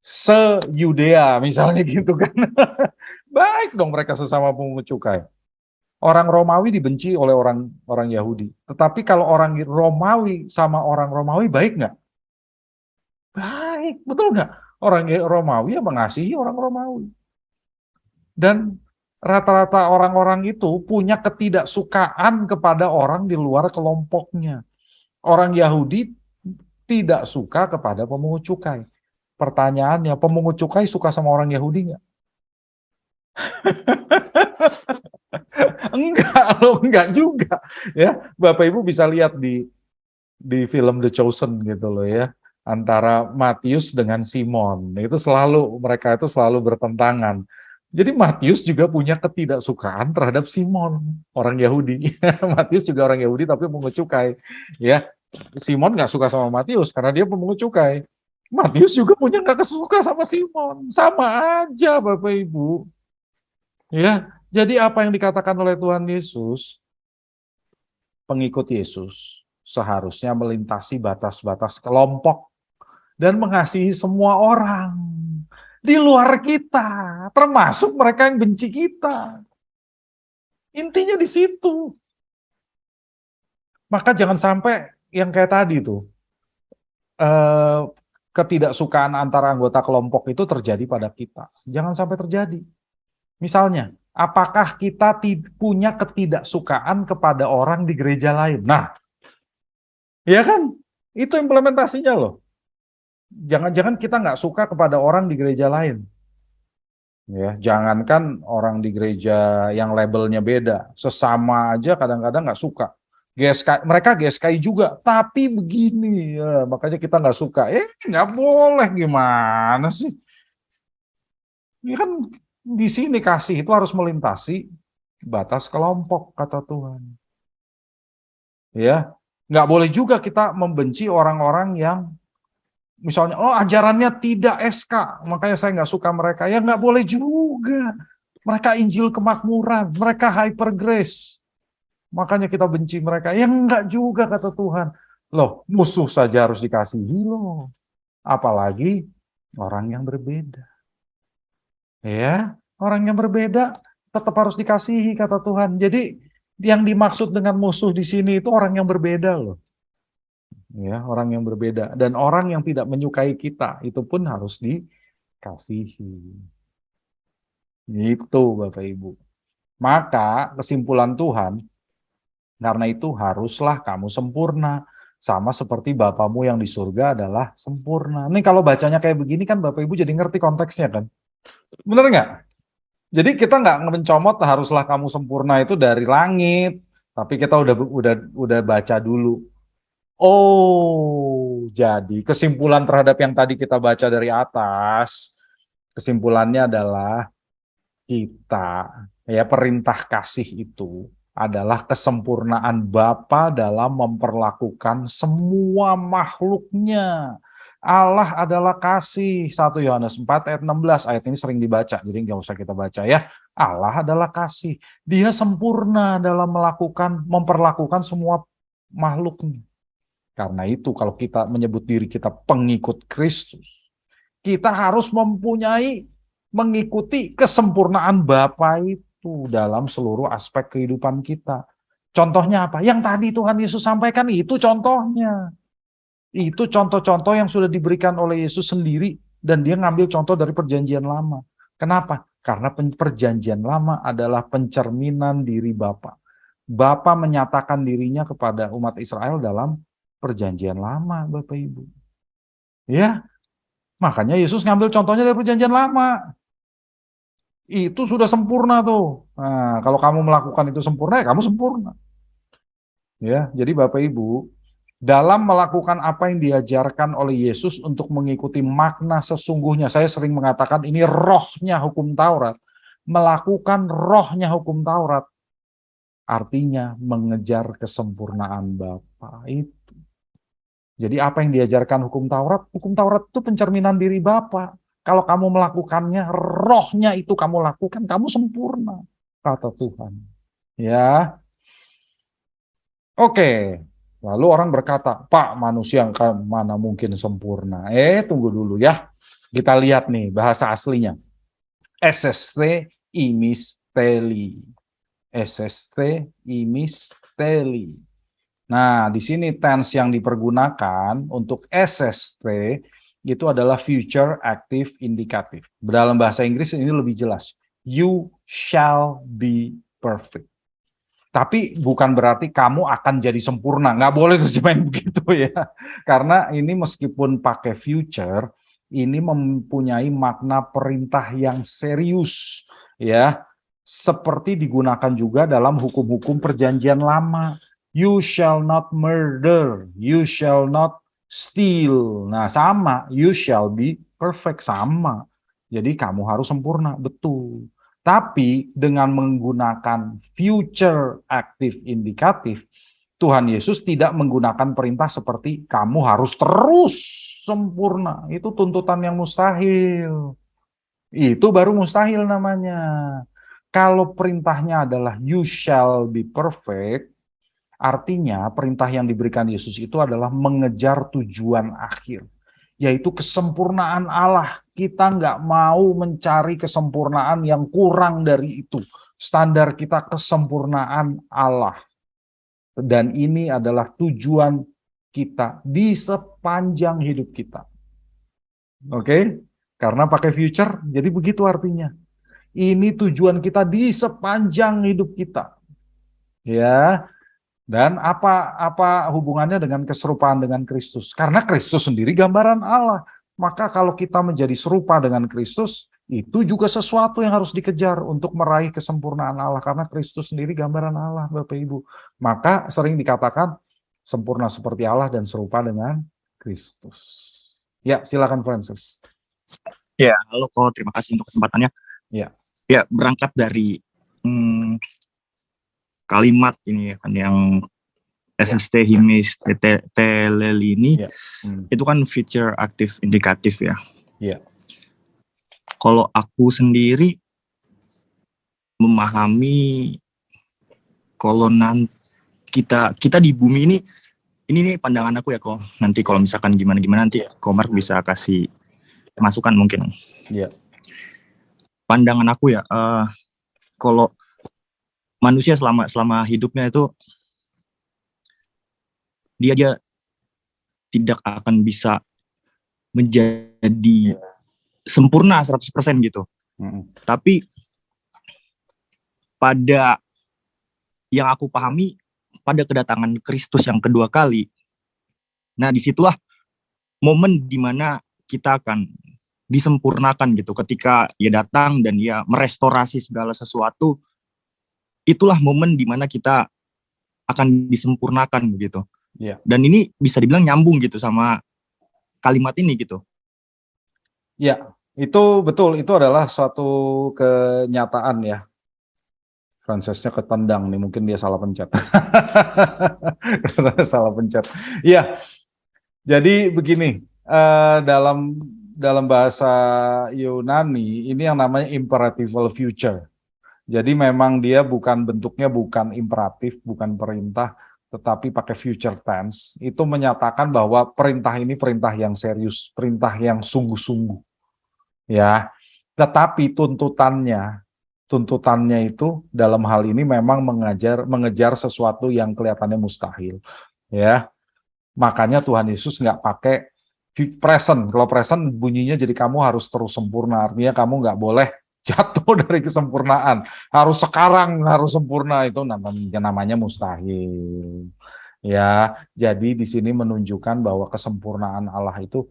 se-Yudea misalnya gitu kan. Baik dong mereka sesama pemungut cukai. Orang Romawi dibenci oleh orang Yahudi. Tetapi kalau orang Romawi sama orang Romawi baik nggak? Baik, betul nggak? Orang Romawi ya mengasihi orang Romawi. Dan rata-rata orang-orang itu punya ketidaksukaan kepada orang di luar kelompoknya. Orang Yahudi tidak suka kepada pemungut cukai. Pertanyaannya, pemungut cukai suka sama orang Yahudi nggak? Enggak juga. Ya, Bapak Ibu bisa lihat di film The Chosen gitu loh ya, antara Matius dengan Simon. Mereka itu selalu bertentangan. Jadi Matius juga punya ketidaksukaan terhadap Simon, orang Yahudi. Matius juga orang Yahudi tapi pemungut cukai. Ya, Simon nggak suka sama Matius karena dia pemungut cukai. Matius juga punya nggak kesuka sama Simon. Sama aja Bapak Ibu. Ya, jadi apa yang dikatakan oleh Tuhan Yesus, pengikut Yesus seharusnya melintasi batas-batas kelompok dan mengasihi semua orang di luar kita, termasuk mereka yang benci kita. Intinya di situ. Maka jangan sampai yang kayak tadi tuh, ketidaksukaan antara anggota kelompok itu terjadi pada kita. Jangan sampai terjadi. Misalnya, apakah kita punya ketidaksukaan kepada orang di gereja lain? Nah, ya kan? Itu implementasinya loh. Jangan-jangan kita nggak suka kepada orang di gereja lain. Ya, jangankan orang di gereja yang labelnya beda, sesama aja kadang-kadang nggak suka. GSK, mereka GSKI juga, tapi begini, ya, makanya kita nggak suka. Nggak boleh gimana sih? Ini kan di sini kasih itu harus melintasi batas kelompok, kata Tuhan. Ya, nggak boleh juga kita membenci orang-orang yang misalnya, oh ajarannya tidak SK, makanya saya nggak suka mereka. Ya nggak boleh juga. Mereka Injil kemakmuran, mereka hyper grace. Makanya kita benci mereka. Ya nggak juga kata Tuhan. Loh, musuh saja harus dikasihi loh. Apalagi orang yang berbeda. Ya, orang yang berbeda tetap harus dikasihi kata Tuhan. Jadi yang dimaksud dengan musuh di sini itu orang yang berbeda loh. Ya, orang yang berbeda dan orang yang tidak menyukai kita itu pun harus dikasihi. Itu Bapak Ibu. Maka kesimpulan Tuhan, karena itu haruslah kamu sempurna sama seperti Bapamu yang di surga adalah sempurna. Ini kalau bacanya kayak begini kan Bapak Ibu jadi ngerti konteksnya kan. Bener nggak? Jadi kita nggak mencomot haruslah kamu sempurna itu dari langit, tapi kita udah baca dulu. Oh, jadi kesimpulan terhadap yang tadi kita baca dari atas, kesimpulannya adalah kita, ya perintah kasih itu adalah kesempurnaan Bapa dalam memperlakukan semua makhluknya. Allah adalah kasih. 1 Yohanes 4 ayat 16. Ayat ini sering dibaca, jadi nggak usah kita baca ya. Allah adalah kasih. Dia sempurna dalam memperlakukan semua makhluknya. Karena itu kalau kita menyebut diri kita pengikut Kristus, kita harus mengikuti kesempurnaan Bapa itu dalam seluruh aspek kehidupan kita. Contohnya apa? Yang tadi Tuhan Yesus sampaikan itu contohnya. Itu contoh-contoh yang sudah diberikan oleh Yesus sendiri dan dia ngambil contoh dari perjanjian lama. Kenapa? Karena perjanjian lama adalah pencerminan diri Bapa. Bapa menyatakan dirinya kepada umat Israel dalam perjanjian lama, Bapak Ibu. Ya, makanya Yesus ngambil contohnya dari perjanjian lama. Itu sudah sempurna tuh. Nah, kalau kamu melakukan itu sempurna, ya kamu sempurna. Ya, jadi Bapak Ibu, dalam melakukan apa yang diajarkan oleh Yesus untuk mengikuti makna sesungguhnya, saya sering mengatakan ini rohnya hukum Taurat. Melakukan rohnya hukum Taurat, artinya mengejar kesempurnaan Bapa itu. Jadi apa yang diajarkan hukum Taurat? Hukum Taurat itu pencerminan diri Bapa. Kalau kamu melakukannya, rohnya itu kamu lakukan, kamu sempurna, kata Tuhan. Ya, oke. Lalu orang berkata, Pak, manusia mana mungkin sempurna? Tunggu dulu ya. Kita lihat nih bahasa aslinya. SST imis teli. SST imis teli. Nah, di sini tense yang dipergunakan untuk SST itu adalah future active indicative. Dalam bahasa Inggris ini lebih jelas. You shall be perfect. Tapi bukan berarti kamu akan jadi sempurna. Nggak boleh terjemahin begitu ya. Karena ini meskipun pakai future, ini mempunyai makna perintah yang serius. Ya, seperti digunakan juga dalam hukum-hukum perjanjian lama. You shall not murder, you shall not steal. Nah, sama, you shall be perfect, sama. Jadi kamu harus sempurna, betul. Tapi dengan menggunakan future active indikatif, Tuhan Yesus tidak menggunakan perintah seperti kamu harus terus sempurna. Itu tuntutan yang mustahil. Itu baru mustahil namanya. Kalau perintahnya adalah you shall be perfect, artinya perintah yang diberikan Yesus itu adalah mengejar tujuan akhir, yaitu kesempurnaan Allah. Kita nggak mau mencari kesempurnaan yang kurang dari itu. Standar kita kesempurnaan Allah. Dan ini adalah tujuan kita di sepanjang hidup kita. Oke? Karena pakai future, jadi begitu artinya. Ini tujuan kita di sepanjang hidup kita. Ya. Dan apa hubungannya dengan keserupaan dengan Kristus? Karena Kristus sendiri gambaran Allah. Maka kalau kita menjadi serupa dengan Kristus, Itu juga sesuatu yang harus dikejar untuk meraih kesempurnaan Allah, karena Kristus sendiri gambaran Allah, Bapak Ibu. Maka sering dikatakan sempurna seperti Allah dan serupa dengan Kristus. Ya, silakan Francis. Ya, halo Ko, terima kasih untuk kesempatannya. Ya. Ya, berangkat dari kalimat ini kan yang SST Himis Telelini, itu kan future aktif indikatif ya. Iya. Kalau aku sendiri memahami kalau nanti kita di bumi ini nih pandangan aku ya kok. Nanti kalau misalkan gimana nanti Komar bisa kasih masukan mungkin. Iya. Pandangan aku ya, kalau manusia selama hidupnya itu dia tidak akan bisa menjadi sempurna 100% gitu. Tapi pada yang aku pahami, pada kedatangan Kristus yang kedua kali, nah disitulah momen dimana kita akan disempurnakan gitu. Ketika ia datang dan ia merestorasi segala sesuatu, itulah momen dimana kita akan disempurnakan gitu. Yeah. Dan ini bisa dibilang nyambung gitu sama kalimat ini gitu. Ya, itu betul. Itu adalah suatu kenyataan ya. Francesnya ketendang nih, mungkin dia salah pencet. Salah pencet. Iya. Jadi begini, dalam bahasa Yunani ini yang namanya imperatival future. Jadi memang dia bentuknya bukan imperatif, bukan perintah, tetapi pakai future tense. Itu menyatakan bahwa perintah ini perintah yang serius, perintah yang sungguh-sungguh. Ya, tetapi tuntutannya itu dalam hal ini memang mengejar sesuatu yang kelihatannya mustahil. Ya, makanya Tuhan Yesus nggak pakai present. Kalau present bunyinya jadi kamu harus terus sempurna. Artinya kamu nggak boleh jatuh dari kesempurnaan. Harus sekarang, harus sempurna. Itu namanya mustahil. Ya, jadi di sini menunjukkan bahwa kesempurnaan Allah itu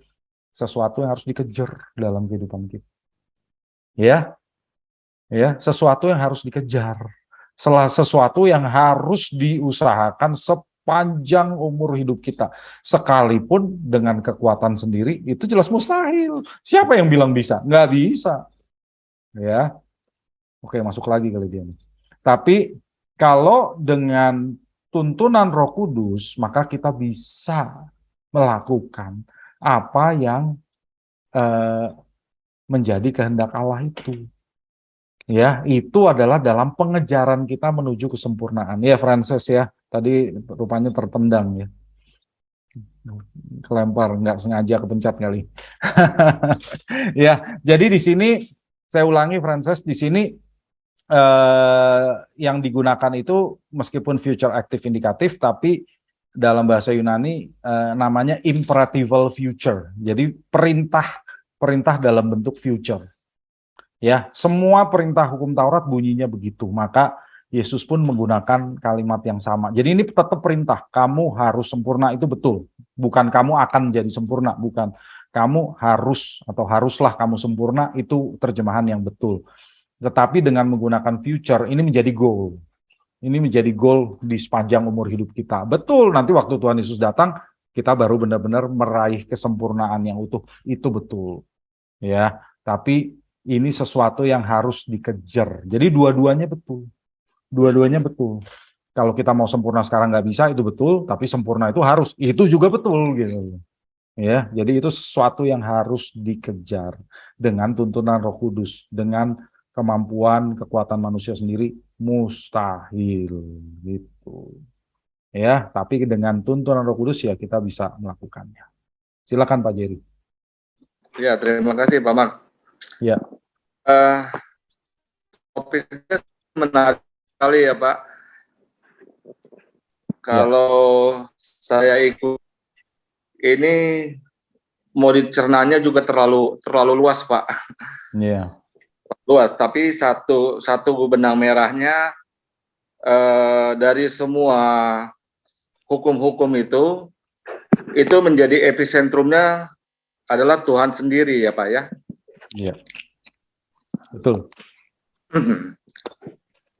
sesuatu yang harus dikejar dalam kehidupan kita. Ya, sesuatu yang harus dikejar. Sesuatu yang harus diusahakan sepanjang umur hidup kita. Sekalipun dengan kekuatan sendiri, itu jelas mustahil. Siapa yang bilang bisa? Nggak bisa. Ya, oke, masuk lagi kali dia. Tapi kalau dengan tuntunan Roh Kudus, maka kita bisa melakukan apa yang menjadi kehendak Allah itu. Ya, itu adalah dalam pengejaran kita menuju kesempurnaan. Ya, Francis ya, tadi rupanya tertendang ya. Kelempar, nggak sengaja kepencet kali. Ya, jadi di sini saya ulangi Francis, di sini yang digunakan itu meskipun future active indikatif, tapi dalam bahasa Yunani namanya imperatival future. Jadi perintah dalam bentuk future. Ya, semua perintah hukum Taurat bunyinya begitu. Maka Yesus pun menggunakan kalimat yang sama. Jadi ini tetap perintah. Kamu harus sempurna, itu betul. Bukan kamu akan jadi sempurna, bukan. Kamu harus atau haruslah kamu sempurna, itu terjemahan yang betul. Tetapi dengan menggunakan future, ini menjadi goal. Ini menjadi goal di sepanjang umur hidup kita. Betul, nanti waktu Tuhan Yesus datang, kita baru benar-benar meraih kesempurnaan yang utuh. Itu betul. Ya, tapi ini sesuatu yang harus dikejar. Jadi dua-duanya betul. Dua-duanya betul. Kalau kita mau sempurna sekarang nggak bisa, itu betul. Tapi sempurna itu harus. Itu juga betul. Gitu. Ya, jadi itu sesuatu yang harus dikejar. Dengan tuntunan Roh Kudus. Dengan kemampuan, kekuatan manusia sendiri, mustahil. Gitu. Ya, tapi dengan tuntunan Roh Kudus ya kita bisa melakukannya. Silakan Pak Jerry. Ya, terima kasih Pak Mark. Ya. Topiknya menarik sekali ya Pak. Kalau saya ikut ini mau dicernanya juga terlalu luas Pak. Iya. Luas. Tapi satu benang merahnya dari semua hukum-hukum itu menjadi episentrumnya adalah Tuhan sendiri ya Pak ya. Iya. Betul.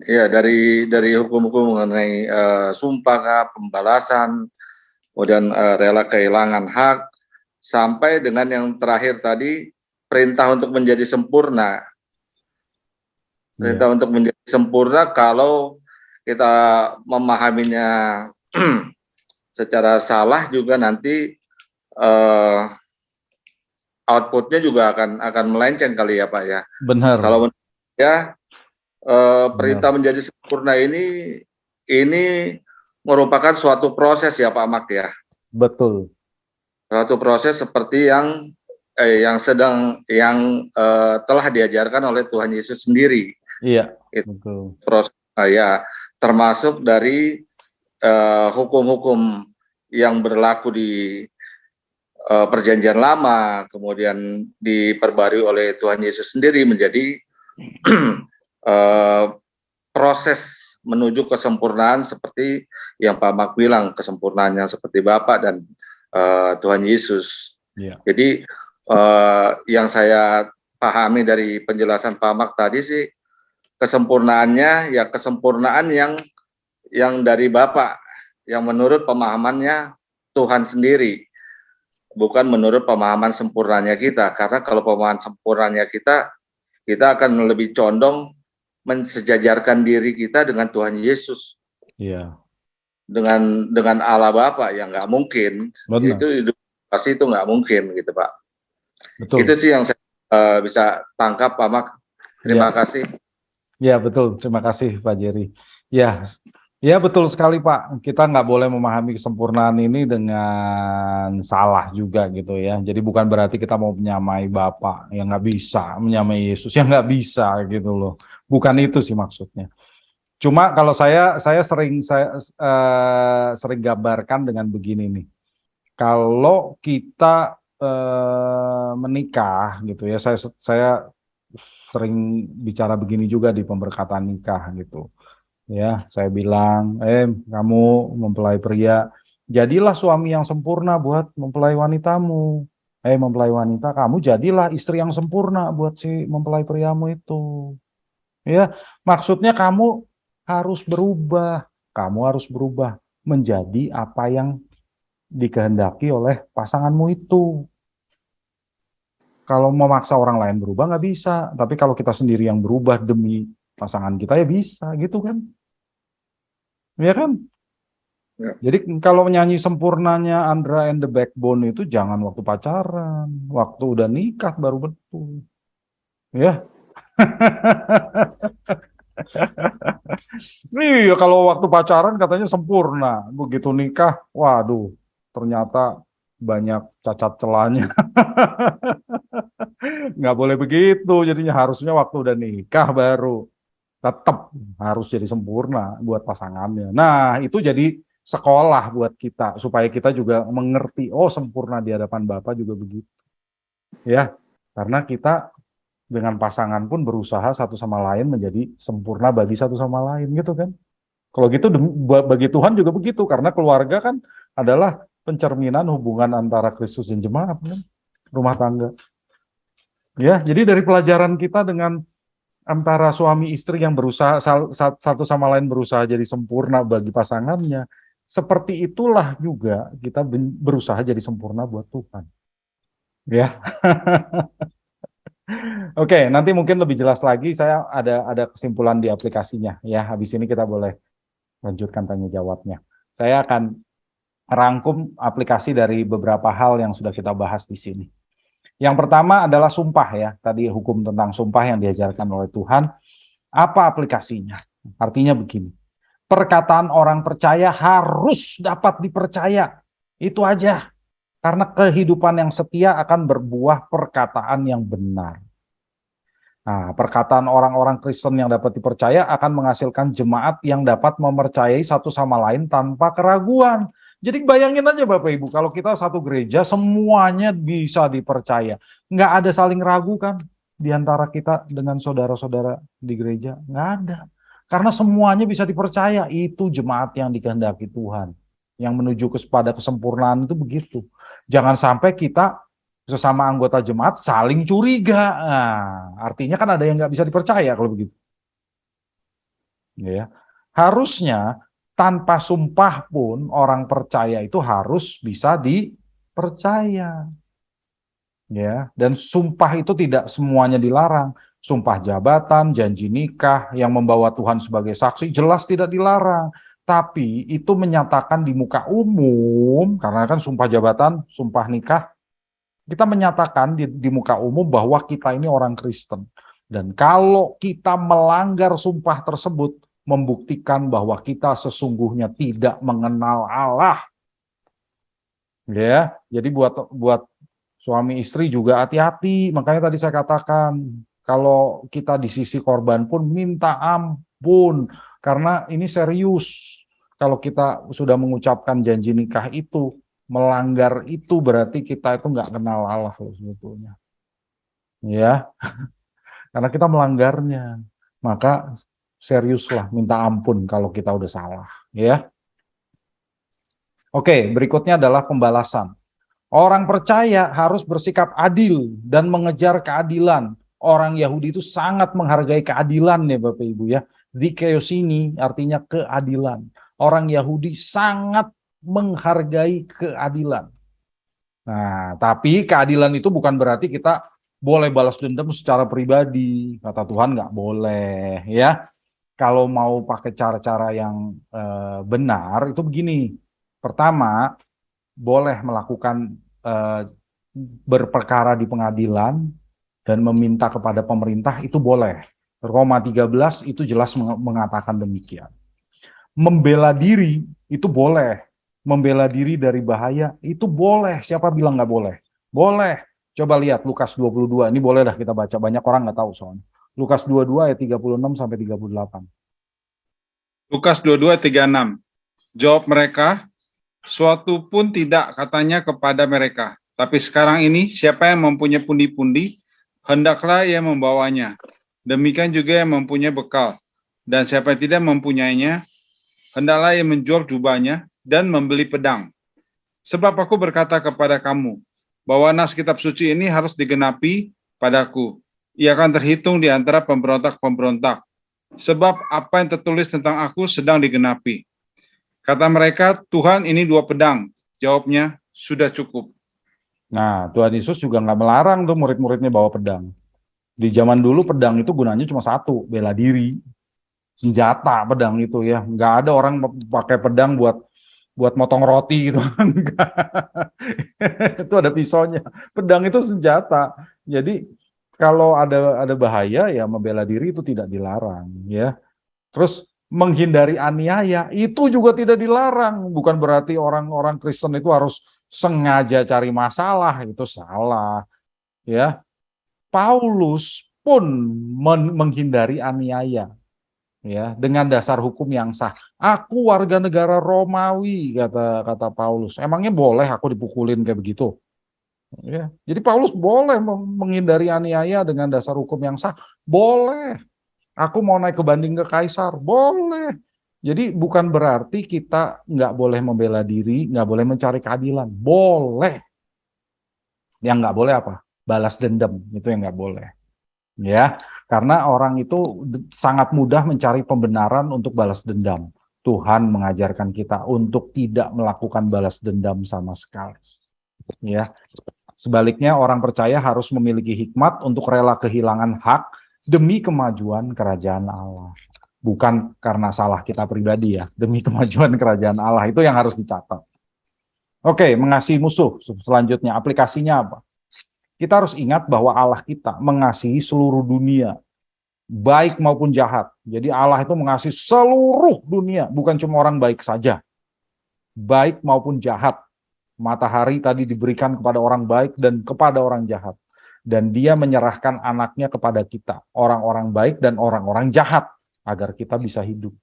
Ya, dari hukum-hukum mengenai sumpah, kah, pembalasan, kemudian rela kehilangan hak, sampai dengan yang terakhir tadi, perintah untuk menjadi sempurna. Perintah untuk menjadi sempurna kalau kita memahaminya secara salah juga nanti outputnya juga akan melenceng kali ya Pak ya. Benar. Kalau menurut saya perintah menjadi sempurna ini merupakan suatu proses ya Pak Mak ya. Betul. Suatu proses seperti yang telah diajarkan oleh Tuhan Yesus sendiri. Iya. Itu betul. proses ya, termasuk dari hukum-hukum yang berlaku di Perjanjian Lama, kemudian diperbarui oleh Tuhan Yesus sendiri menjadi proses menuju kesempurnaan seperti yang Pak Mak bilang, kesempurnaannya seperti Bapa dan Tuhan Yesus. Yeah. Jadi yang saya pahami dari penjelasan Pak Mak tadi sih, kesempurnaannya ya kesempurnaan yang dari Bapa, yang menurut pemahamannya Tuhan sendiri, bukan menurut pemahaman sempurnanya kita. Karena kalau pemahaman sempurnanya kita akan lebih condong mensejajarkan diri kita dengan Tuhan Yesus. Iya. Dengan Allah Bapa yang nggak mungkin. Benar. Pasti itu nggak mungkin gitu Pak. Betul. Itu sih yang saya bisa tangkap Pak Mak. Terima kasih. Ya betul, terima kasih Pak Jerry. Ya betul sekali Pak. Kita nggak boleh memahami kesempurnaan ini dengan salah juga gitu ya. Jadi bukan berarti kita mau menyamai Bapa yang nggak bisa, menyamai Yesus yang nggak bisa gitu loh. Bukan itu sih maksudnya. Cuma kalau saya sering gambarkan dengan begini nih. Kalau kita menikah gitu ya, saya sering bicara begini juga di pemberkatan nikah gitu. Ya, saya bilang, kamu mempelai pria, jadilah suami yang sempurna buat mempelai wanitamu. Mempelai wanita, kamu jadilah istri yang sempurna buat si mempelai priamu itu. Ya, maksudnya kamu harus berubah. Kamu harus berubah menjadi apa yang dikehendaki oleh pasanganmu itu. Kalau memaksa orang lain berubah nggak bisa, tapi kalau kita sendiri yang berubah demi pasangan kita ya bisa, gitu kan? Ya kan? Ya. Jadi kalau nyanyi sempurnanya Andra and the Backbone itu jangan waktu pacaran, waktu udah nikah baru betul. Ya. Iya, kalau waktu pacaran katanya sempurna, begitu nikah, waduh, ternyata banyak cacat celahnya. Nggak boleh begitu, jadinya harusnya waktu udah nikah baru tetap harus jadi sempurna buat pasangannya. Nah, itu jadi sekolah buat kita, supaya kita juga mengerti, oh sempurna di hadapan Bapa juga begitu. Ya, karena kita dengan pasangan pun berusaha satu sama lain menjadi sempurna bagi satu sama lain, gitu kan. Kalau gitu bagi Tuhan juga begitu, karena keluarga kan adalah pencerminan hubungan antara Kristus dan jemaat, kan? Rumah tangga. Ya, jadi dari pelajaran kita dengan antara suami istri yang berusaha satu sama lain berusaha jadi sempurna bagi pasangannya, seperti itulah juga kita berusaha jadi sempurna buat Tuhan. Ya. Oke, nanti mungkin lebih jelas lagi, saya ada kesimpulan di aplikasinya. Ya, habis ini kita boleh lanjutkan tanya jawabnya. Saya akan rangkum aplikasi dari beberapa hal yang sudah kita bahas di sini. Yang pertama adalah sumpah ya. Tadi hukum tentang sumpah yang diajarkan oleh Tuhan. Apa aplikasinya? Artinya begini. Perkataan orang percaya harus dapat dipercaya. Itu aja. Karena kehidupan yang setia akan berbuah perkataan yang benar. Nah, perkataan orang-orang Kristen yang dapat dipercaya akan menghasilkan jemaat yang dapat mempercayai satu sama lain tanpa keraguan. Jadi bayangin aja Bapak Ibu, kalau kita satu gereja semuanya bisa dipercaya. Nggak ada saling ragu kan di antara kita dengan saudara-saudara di gereja? Nggak ada. Karena semuanya bisa dipercaya, itu jemaat yang dikehendaki Tuhan. Yang menuju kepada kesempurnaan itu begitu. Jangan sampai kita sesama anggota jemaat saling curiga. Nah, artinya kan ada yang nggak bisa dipercaya kalau begitu. Ya, harusnya tanpa sumpah pun orang percaya itu harus bisa dipercaya. Ya, dan sumpah itu tidak semuanya dilarang. Sumpah jabatan, janji nikah yang membawa Tuhan sebagai saksi jelas tidak dilarang. Tapi itu menyatakan di muka umum, karena kan sumpah jabatan, sumpah nikah, kita menyatakan di muka umum bahwa kita ini orang Kristen. Dan kalau kita melanggar sumpah tersebut, membuktikan bahwa kita sesungguhnya tidak mengenal Allah. Ya, jadi buat suami istri juga hati-hati. Makanya tadi saya katakan, kalau kita di sisi korban pun minta ampun. Karena ini serius. Kalau kita sudah mengucapkan janji nikah itu, melanggar itu berarti kita itu nggak kenal Allah loh sebetulnya. Ya, karena kita melanggarnya. Maka seriuslah minta ampun kalau kita udah salah. Ya. Oke, berikutnya adalah pembalasan. Orang percaya harus bersikap adil dan mengejar keadilan. Orang Yahudi itu sangat menghargai keadilan ya Bapak Ibu ya. Dikaios ini artinya keadilan. Orang Yahudi sangat menghargai keadilan. Nah, tapi keadilan itu bukan berarti kita boleh balas dendam secara pribadi. Kata Tuhan nggak boleh ya. Kalau mau pakai cara-cara yang benar itu begini. Pertama, boleh melakukan berperkara di pengadilan dan meminta kepada pemerintah itu boleh. Roma 13 itu jelas mengatakan demikian. Membela diri itu boleh. Membela diri dari bahaya itu boleh. Siapa bilang nggak boleh? Boleh. Coba lihat Lukas 22. Ini boleh dah kita baca. Banyak orang nggak tahu soalnya. Lukas 22 ayat 36 sampai 38. Lukas 22 36. Jawab mereka, suatu pun tidak katanya kepada mereka. Tapi sekarang ini siapa yang mempunyai pundi-pundi, hendaklah ia membawanya. Demikian juga yang mempunyai bekal. Dan siapa yang tidak mempunyainya, hendaklah ia menjual jubahnya dan membeli pedang. Sebab aku berkata kepada kamu, bahwa nas kitab suci ini harus digenapi padaku. Ia akan terhitung di antara pemberontak-pemberontak. Sebab apa yang tertulis tentang aku sedang digenapi. Kata mereka, Tuhan ini 2 pedang. Jawabnya, sudah cukup. Nah, Tuhan Yesus juga nggak melarang tuh murid-muridnya bawa pedang. Di zaman dulu pedang itu gunanya cuma satu, bela diri. Senjata pedang itu ya. Nggak ada orang pakai pedang buat motong roti gitu. Enggak. Itu ada pisaunya. Pedang itu senjata. Jadi kalau ada bahaya ya membela diri itu tidak dilarang ya. Terus menghindari aniaya itu juga tidak dilarang. Bukan berarti orang-orang Kristen itu harus sengaja cari masalah, itu salah. Ya. Paulus pun menghindari aniaya. Ya, dengan dasar hukum yang sah. Aku warga negara Romawi, kata Paulus. Emangnya boleh aku dipukulin kayak begitu? Ya. Jadi Paulus boleh menghindari aniaya dengan dasar hukum yang sah. Boleh. Aku mau naik ke banding ke Kaisar. Boleh. Jadi bukan berarti kita nggak boleh membela diri, nggak boleh mencari keadilan. Boleh. Yang nggak boleh apa? Balas dendam. Itu yang nggak boleh. Ya, karena orang itu sangat mudah mencari pembenaran untuk balas dendam. Tuhan mengajarkan kita untuk tidak melakukan balas dendam sama sekali. Ya. Sebaliknya orang percaya harus memiliki hikmat untuk rela kehilangan hak demi kemajuan kerajaan Allah. Bukan karena salah kita pribadi ya, demi kemajuan kerajaan Allah. Itu yang harus dicatat. Oke, mengasihi musuh. Selanjutnya aplikasinya apa? Kita harus ingat bahwa Allah kita mengasihi seluruh dunia, baik maupun jahat. Jadi Allah itu mengasihi seluruh dunia, bukan cuma orang baik saja. Baik maupun jahat. Matahari tadi diberikan kepada orang baik dan kepada orang jahat. Dan dia menyerahkan anaknya kepada kita, orang-orang baik dan orang-orang jahat, agar kita bisa hidup.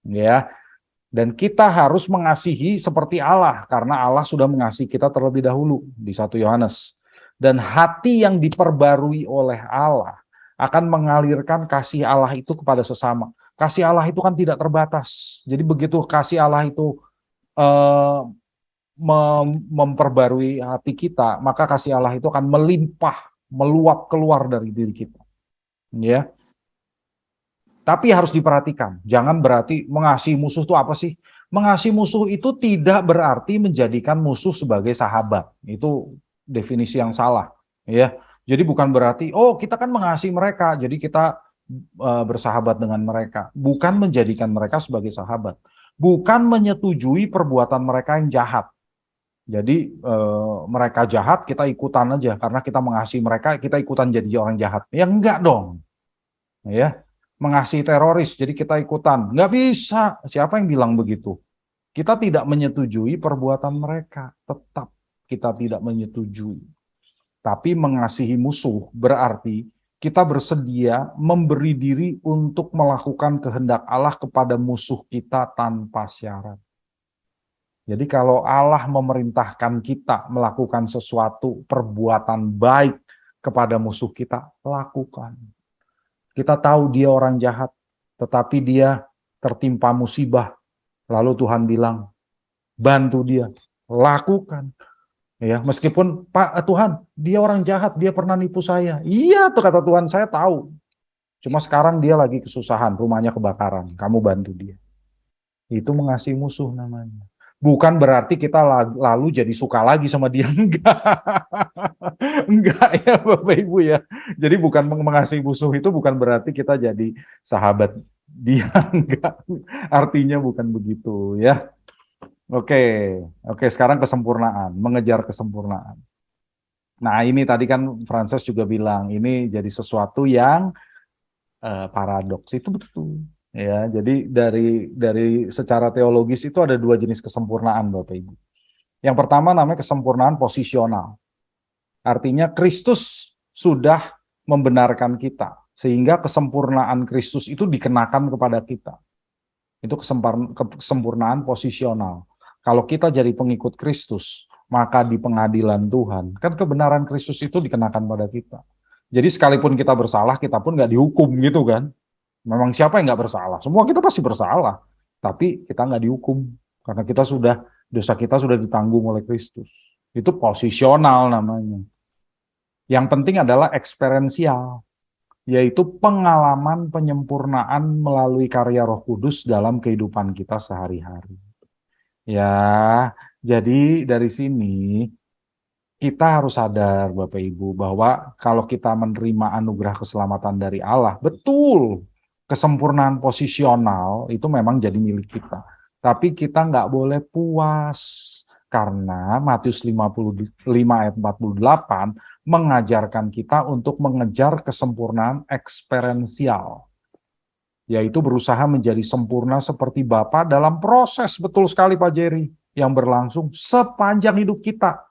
Ya. Dan kita harus mengasihi seperti Allah, karena Allah sudah mengasihi kita terlebih dahulu, di 1 Yohanes. Dan hati yang diperbarui oleh Allah akan mengalirkan kasih Allah itu kepada sesama. Kasih Allah itu kan tidak terbatas. Jadi begitu kasih Allah itu memperbarui hati kita, maka kasih Allah itu akan melimpah, meluap keluar dari diri kita. Ya. Tapi harus diperhatikan, jangan berarti mengasihi musuh itu apa sih? Mengasihi musuh itu tidak berarti menjadikan musuh sebagai sahabat. Itu definisi yang salah, ya. Jadi bukan berarti oh kita kan mengasihi mereka, jadi kita bersahabat dengan mereka. Bukan menjadikan mereka sebagai sahabat. Bukan menyetujui perbuatan mereka yang jahat. Jadi mereka jahat kita ikutan aja karena kita mengasihi mereka, kita ikutan jadi orang jahat. Ya enggak dong. Ya. Mengasihi teroris, jadi kita ikutan. Nggak bisa. Siapa yang bilang begitu? Kita tidak menyetujui perbuatan mereka. Tetap kita tidak menyetujui. Tapi mengasihi musuh berarti kita bersedia memberi diri untuk melakukan kehendak Allah kepada musuh kita tanpa syarat. Jadi kalau Allah memerintahkan kita melakukan sesuatu perbuatan baik kepada musuh kita, lakukan. Kita tahu dia orang jahat, tetapi dia tertimpa musibah. Lalu Tuhan bilang, bantu dia, lakukan. Ya, meskipun Pak Tuhan, dia orang jahat, dia pernah nipu saya. Iya, tuh kata Tuhan, saya tahu. Cuma sekarang dia lagi kesusahan, rumahnya kebakaran. Kamu bantu dia. Itu mengasihi musuh namanya. Bukan berarti kita lalu jadi suka lagi sama dia. Enggak. Enggak ya Bapak Ibu ya. Jadi bukan mengasihi musuh itu bukan berarti kita jadi sahabat dia. Enggak. Artinya bukan begitu ya. Oke, sekarang kesempurnaan, mengejar kesempurnaan. Nah ini tadi kan Frances juga bilang, ini jadi sesuatu yang paradoks, itu betul. Ya, jadi dari secara teologis itu ada dua jenis kesempurnaan Bapak Ibu. Yang pertama namanya kesempurnaan posisional. Artinya Kristus sudah membenarkan kita, sehingga kesempurnaan Kristus itu dikenakan kepada kita. Itu kesempurnaan posisional. Kalau kita jadi pengikut Kristus, maka di pengadilan Tuhan, kan kebenaran Kristus itu dikenakan pada kita. Jadi sekalipun kita bersalah, kita pun nggak dihukum gitu kan. Memang siapa yang nggak bersalah? Semua kita pasti bersalah. Tapi kita nggak dihukum. Karena dosa kita sudah ditanggung oleh Kristus. Itu posisional namanya. Yang penting adalah eksperiensial. Yaitu pengalaman penyempurnaan melalui karya Roh Kudus dalam kehidupan kita sehari-hari. Ya, jadi dari sini kita harus sadar Bapak Ibu bahwa kalau kita menerima anugerah keselamatan dari Allah, betul kesempurnaan posisional itu memang jadi milik kita. Tapi kita nggak boleh puas karena Matius 55 ayat 48 mengajarkan kita untuk mengejar kesempurnaan eksperiensial. Yaitu berusaha menjadi sempurna seperti Bapa dalam proses, betul sekali Pak Jerry, yang berlangsung sepanjang hidup kita.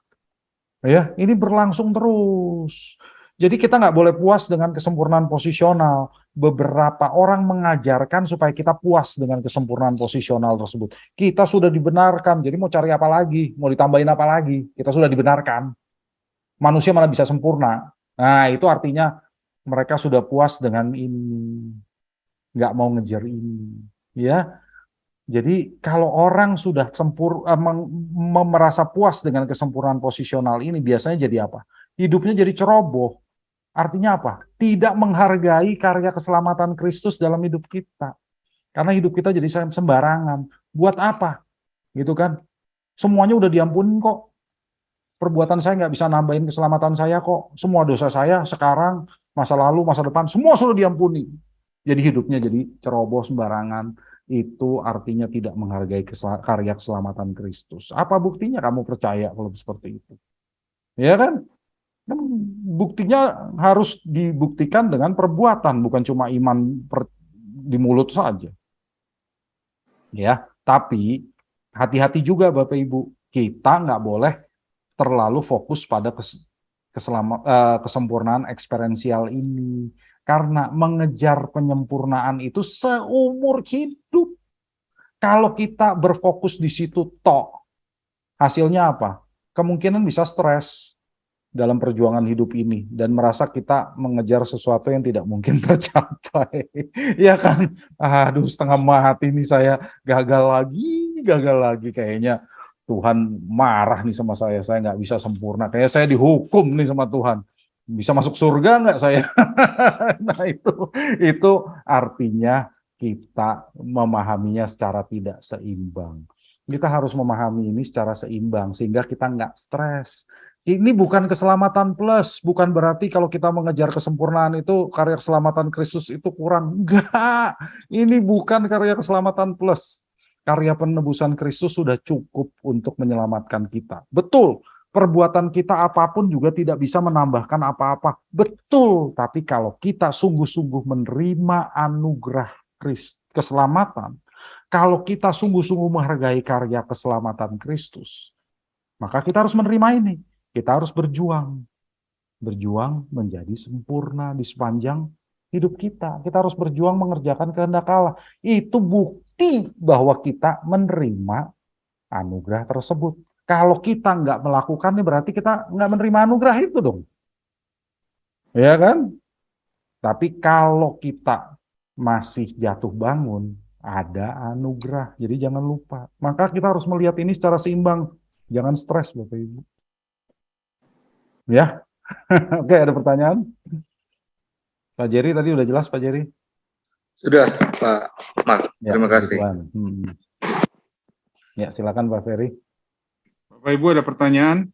Ya, ini berlangsung terus. Jadi kita nggak boleh puas dengan kesempurnaan posisional. Beberapa orang mengajarkan supaya kita puas dengan kesempurnaan posisional tersebut. Kita sudah dibenarkan, jadi mau cari apa lagi? Mau ditambahin apa lagi? Kita sudah dibenarkan. Manusia mana bisa sempurna? Nah, itu artinya mereka sudah puas dengan ini. Nggak mau ngejar ini. Ya. Jadi kalau orang sudah merasa puas dengan kesempurnaan posisional ini, biasanya jadi apa? Hidupnya jadi ceroboh. Artinya apa? Tidak menghargai karya keselamatan Kristus dalam hidup kita. Karena hidup kita jadi sembarangan. Buat apa? Gitu kan? Semuanya udah diampunin kok. Perbuatan saya nggak bisa nambahin keselamatan saya kok. Semua dosa saya sekarang, masa lalu, masa depan, semua sudah diampuni. Jadi hidupnya jadi ceroboh sembarangan. Itu artinya tidak menghargai karya keselamatan Kristus. Apa buktinya kamu percaya kalau seperti itu? Ya kan? Buktinya harus dibuktikan dengan perbuatan, bukan cuma iman di mulut saja. Ya, tapi hati-hati juga Bapak Ibu, kita nggak boleh terlalu fokus pada kesempurnaan eksperiensial ini. Karena mengejar penyempurnaan itu seumur hidup. Kalau kita berfokus di situ tok, hasilnya apa? Kemungkinan bisa stres dalam perjuangan hidup ini dan merasa kita mengejar sesuatu yang tidak mungkin tercapai. Ya kan? Aduh, setengah mati nih saya gagal lagi kayaknya. Tuhan marah nih sama saya nggak bisa sempurna, kayak saya dihukum nih sama Tuhan. Bisa masuk surga nggak saya? Nah itu artinya kita memahaminya secara tidak seimbang. Kita harus memahami ini secara seimbang sehingga kita nggak stres. Ini bukan keselamatan plus, bukan berarti kalau kita mengejar kesempurnaan itu karya keselamatan Kristus itu kurang. Enggak, ini bukan karya keselamatan plus. Karya penebusan Kristus sudah cukup untuk menyelamatkan kita. Betul, perbuatan kita apapun juga tidak bisa menambahkan apa-apa. Betul, tapi kalau kita sungguh-sungguh menerima anugerah keselamatan, kalau kita sungguh-sungguh menghargai karya keselamatan Kristus, maka kita harus menerima ini. Kita harus berjuang. Berjuang menjadi sempurna di sepanjang hidup kita. Kita harus berjuang mengerjakan kehendak Allah. Itu bukti bahwa kita menerima anugerah tersebut. Kalau kita nggak melakukannya, berarti kita nggak menerima anugerah itu dong. Ya kan? Tapi kalau kita masih jatuh bangun, ada anugerah. Jadi jangan lupa. Maka kita harus melihat ini secara seimbang. Jangan stres, Bapak Ibu. Ya, oke, ada pertanyaan? Pak Jerry tadi udah jelas, Pak Jerry? Sudah, Pak Mark. Ya, Terima kasih. Ya, silakan Pak Ferry. Bapak Ibu ada pertanyaan?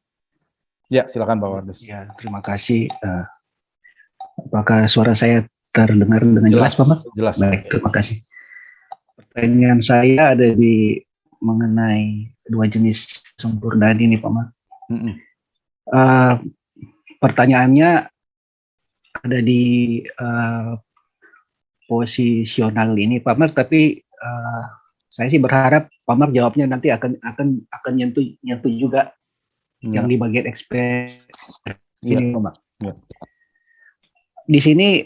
Ya, silakan Pak Wardes. Ya, terima kasih. Apakah suara saya terdengar dengan jelas, Pak Mark? Jelas. Baik, terima kasih. Pertanyaan saya ada di mengenai dua jenis kesempurnaan ini, Pak Mark. Pertanyaannya ada di posisional ini, Pak Mark, tapi saya sih berharap Pak Mark jawabnya nanti akan nyentuh juga yang di bagian ekspresi ini, Pak Mark. Di sini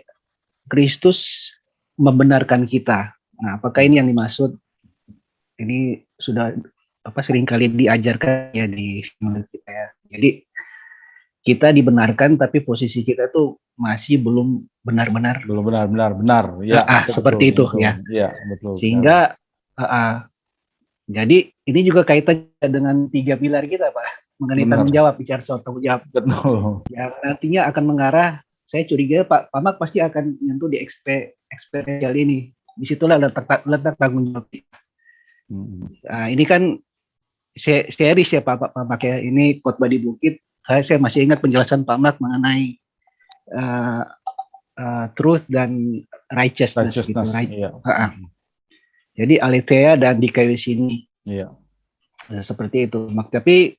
Kristus membenarkan kita. Nah, apakah ini yang dimaksud? Ini sudah seringkali diajarkan ya di kita ya. Jadi kita dibenarkan tapi posisi kita tuh masih belum benar-benar ya seperti itu betul, ya. Ya, betul. Sehingga jadi ini juga kaitan dengan 3 pilar kita, Pak, mengenai tanggung jawab, bicara soal tanggung jawab. Betul. Yang nantinya akan mengarah, saya curiga Pak Mark pasti akan menyentuh di eksponensial ini. Disitulah letak tanggung jawab. Nah, ini kan series ya Pak Mark ya. Ini khotbah di bukit. Saya masih ingat penjelasan Pak Mark mengenai truth dan righteousness gitu, right? Iya. Jadi aletheia dan dikaius ini. Iya. Seperti itu. Tapi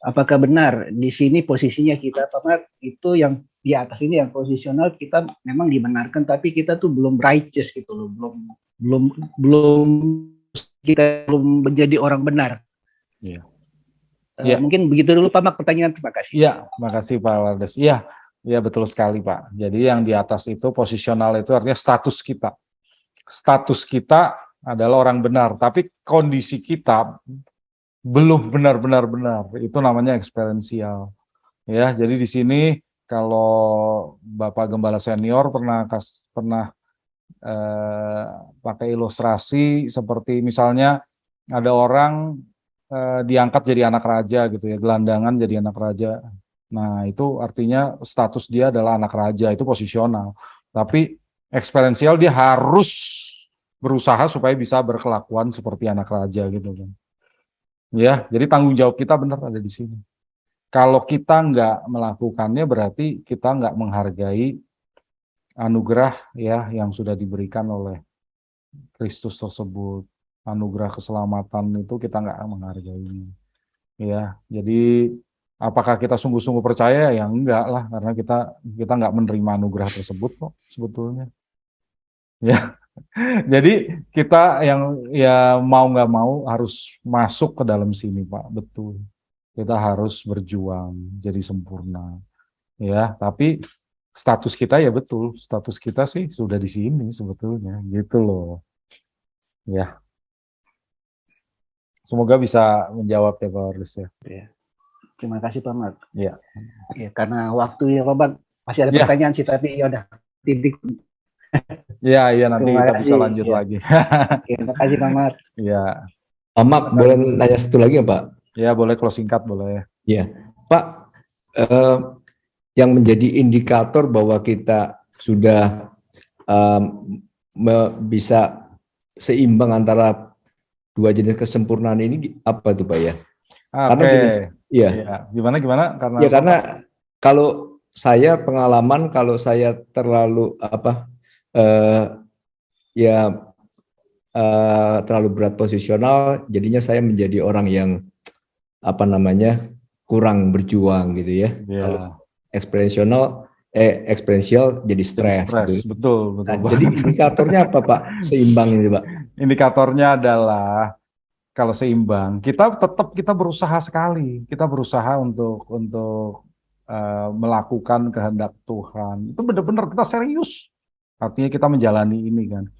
apakah benar di sini posisinya kita Pak Mark itu yang di atas ini yang posisional kita memang dibenarkan tapi kita tuh belum righteous gitu loh, kita belum menjadi orang benar. Iya. Mungkin begitu dulu Pak Mark pertanyaan, terima kasih. Iya, makasih Pak Wardes. Iya, betul sekali Pak. Jadi yang di atas itu posisional itu artinya status kita. Status kita adalah orang benar, tapi kondisi kita belum benar-benar benar. Itu namanya eksperiensial. Ya, jadi di sini kalau Bapak Gembala Senior pernah pakai ilustrasi seperti misalnya ada orang diangkat jadi anak raja gitu ya, gelandangan jadi anak raja. Nah, itu artinya status dia adalah anak raja, itu posisional. Tapi eksperiensial dia harus berusaha supaya bisa berkelakuan seperti anak raja gitu kan. Ya, jadi tanggung jawab kita benar ada di sini. Kalau kita nggak melakukannya berarti kita nggak menghargai anugerah ya yang sudah diberikan oleh Kristus tersebut. Anugerah keselamatan itu kita nggak menghargai. Ya, jadi apakah kita sungguh-sungguh percaya? Ya enggak lah, karena kita nggak menerima anugerah tersebut kok sebetulnya. Ya, jadi kita yang ya mau nggak mau harus masuk ke dalam sini Pak, betul. Kita harus berjuang jadi sempurna. Ya, tapi status kita ya betul, status kita sih sudah di sini sebetulnya, gitu loh. Ya. Semoga bisa menjawab ya Pak Wardes ya. Terima kasih Pak Mark. Ya. Ya, karena waktu ya Pak Mark masih ada pertanyaan sih tapi ya udah titik. Iya nanti kita bisa lanjut lagi. Terima kasih Pak Mark. Iya. Pak Mak, boleh nanya satu lagi nggak Pak? Ya, boleh kalau singkat boleh. Iya, Pak, yang menjadi indikator bahwa kita sudah bisa seimbang antara dua jenis kesempurnaan ini apa tuh Pak ya? Karena gini, ya. Gimana? Karena ya karena kalau saya pengalaman kalau saya terlalu terlalu berat posisional, jadinya saya menjadi orang yang kurang berjuang gitu ya. Kalau eksponensial jadi stres. Gitu. Betul. Nah, jadi indikatornya apa Pak? Seimbang ini Pak? Indikatornya adalah kalau seimbang, kita berusaha sekali. Kita berusaha untuk melakukan kehendak Tuhan. Itu benar-benar kita serius. Artinya kita menjalani ini kan.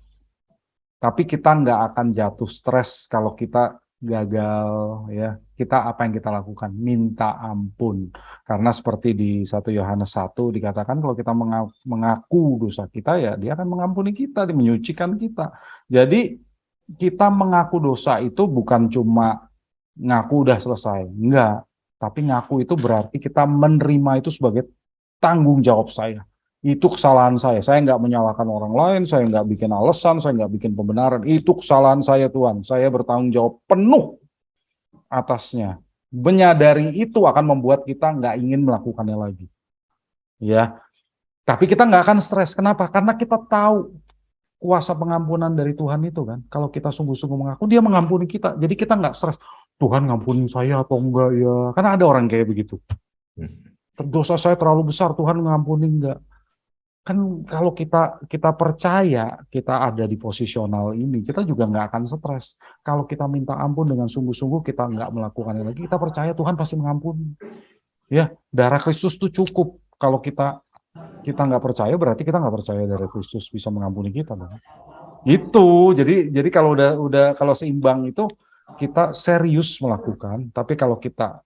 Tapi kita nggak akan jatuh stres kalau kita gagal ya. Kita apa yang kita lakukan? Minta ampun. Karena seperti di 1 Yohanes 1 dikatakan kalau kita mengaku dosa kita ya dia akan mengampuni kita, dia menyucikan kita. Jadi kita mengaku dosa itu bukan cuma ngaku udah selesai. Enggak. Tapi ngaku itu berarti kita menerima itu sebagai tanggung jawab saya. Itu kesalahan saya nggak menyalahkan orang lain, saya nggak bikin alasan, saya nggak bikin pembenaran, itu kesalahan saya Tuhan, saya bertanggung jawab penuh atasnya. Menyadari itu akan membuat kita nggak ingin melakukannya lagi. Ya, tapi kita nggak akan stres, kenapa? Karena kita tahu kuasa pengampunan dari Tuhan itu kan, kalau kita sungguh-sungguh mengaku, dia mengampuni kita, jadi kita nggak stres, Tuhan ngampuni saya atau enggak ya, karena ada orang kayak begitu. Dosa saya terlalu besar, Tuhan ngampuni enggak. Kan kalau kita percaya kita ada di posisional ini, kita juga nggak akan stres. Kalau kita minta ampun dengan sungguh-sungguh, kita nggak melakukannya lagi, kita percaya Tuhan pasti mengampuni. Ya, darah Kristus itu cukup. Kalau kita nggak percaya, berarti kita nggak percaya darah Kristus bisa mengampuni kita. Itu, jadi kalau kalau seimbang itu kita serius melakukan. Tapi kalau kita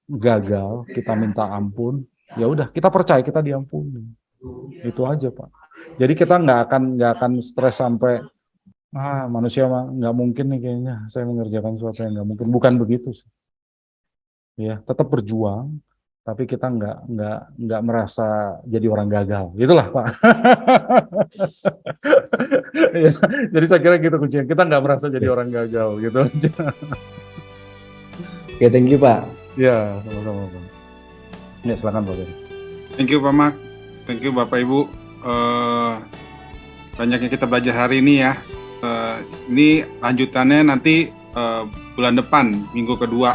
gagal, kita minta ampun, ya udah kita percaya kita diampuni. Itu aja Pak. Jadi kita nggak akan stres sampai manusia nggak mungkin nih kayaknya saya mengerjakan sesuatu yang nggak mungkin. Bukan begitu sih. Ya tetap berjuang, tapi kita nggak merasa jadi orang gagal. Itulah Pak. Ya, jadi saya kira gitu kuncinya. Kita nggak merasa jadi orang gagal gitu aja. Oke, thank you Pak. Ya sama-sama Pak. Ya silakan Pak. Thank you Pak Mak. Thank you Bapak Ibu. Banyak yang kita belajar hari ini ya. Ini lanjutannya nanti bulan depan, minggu kedua.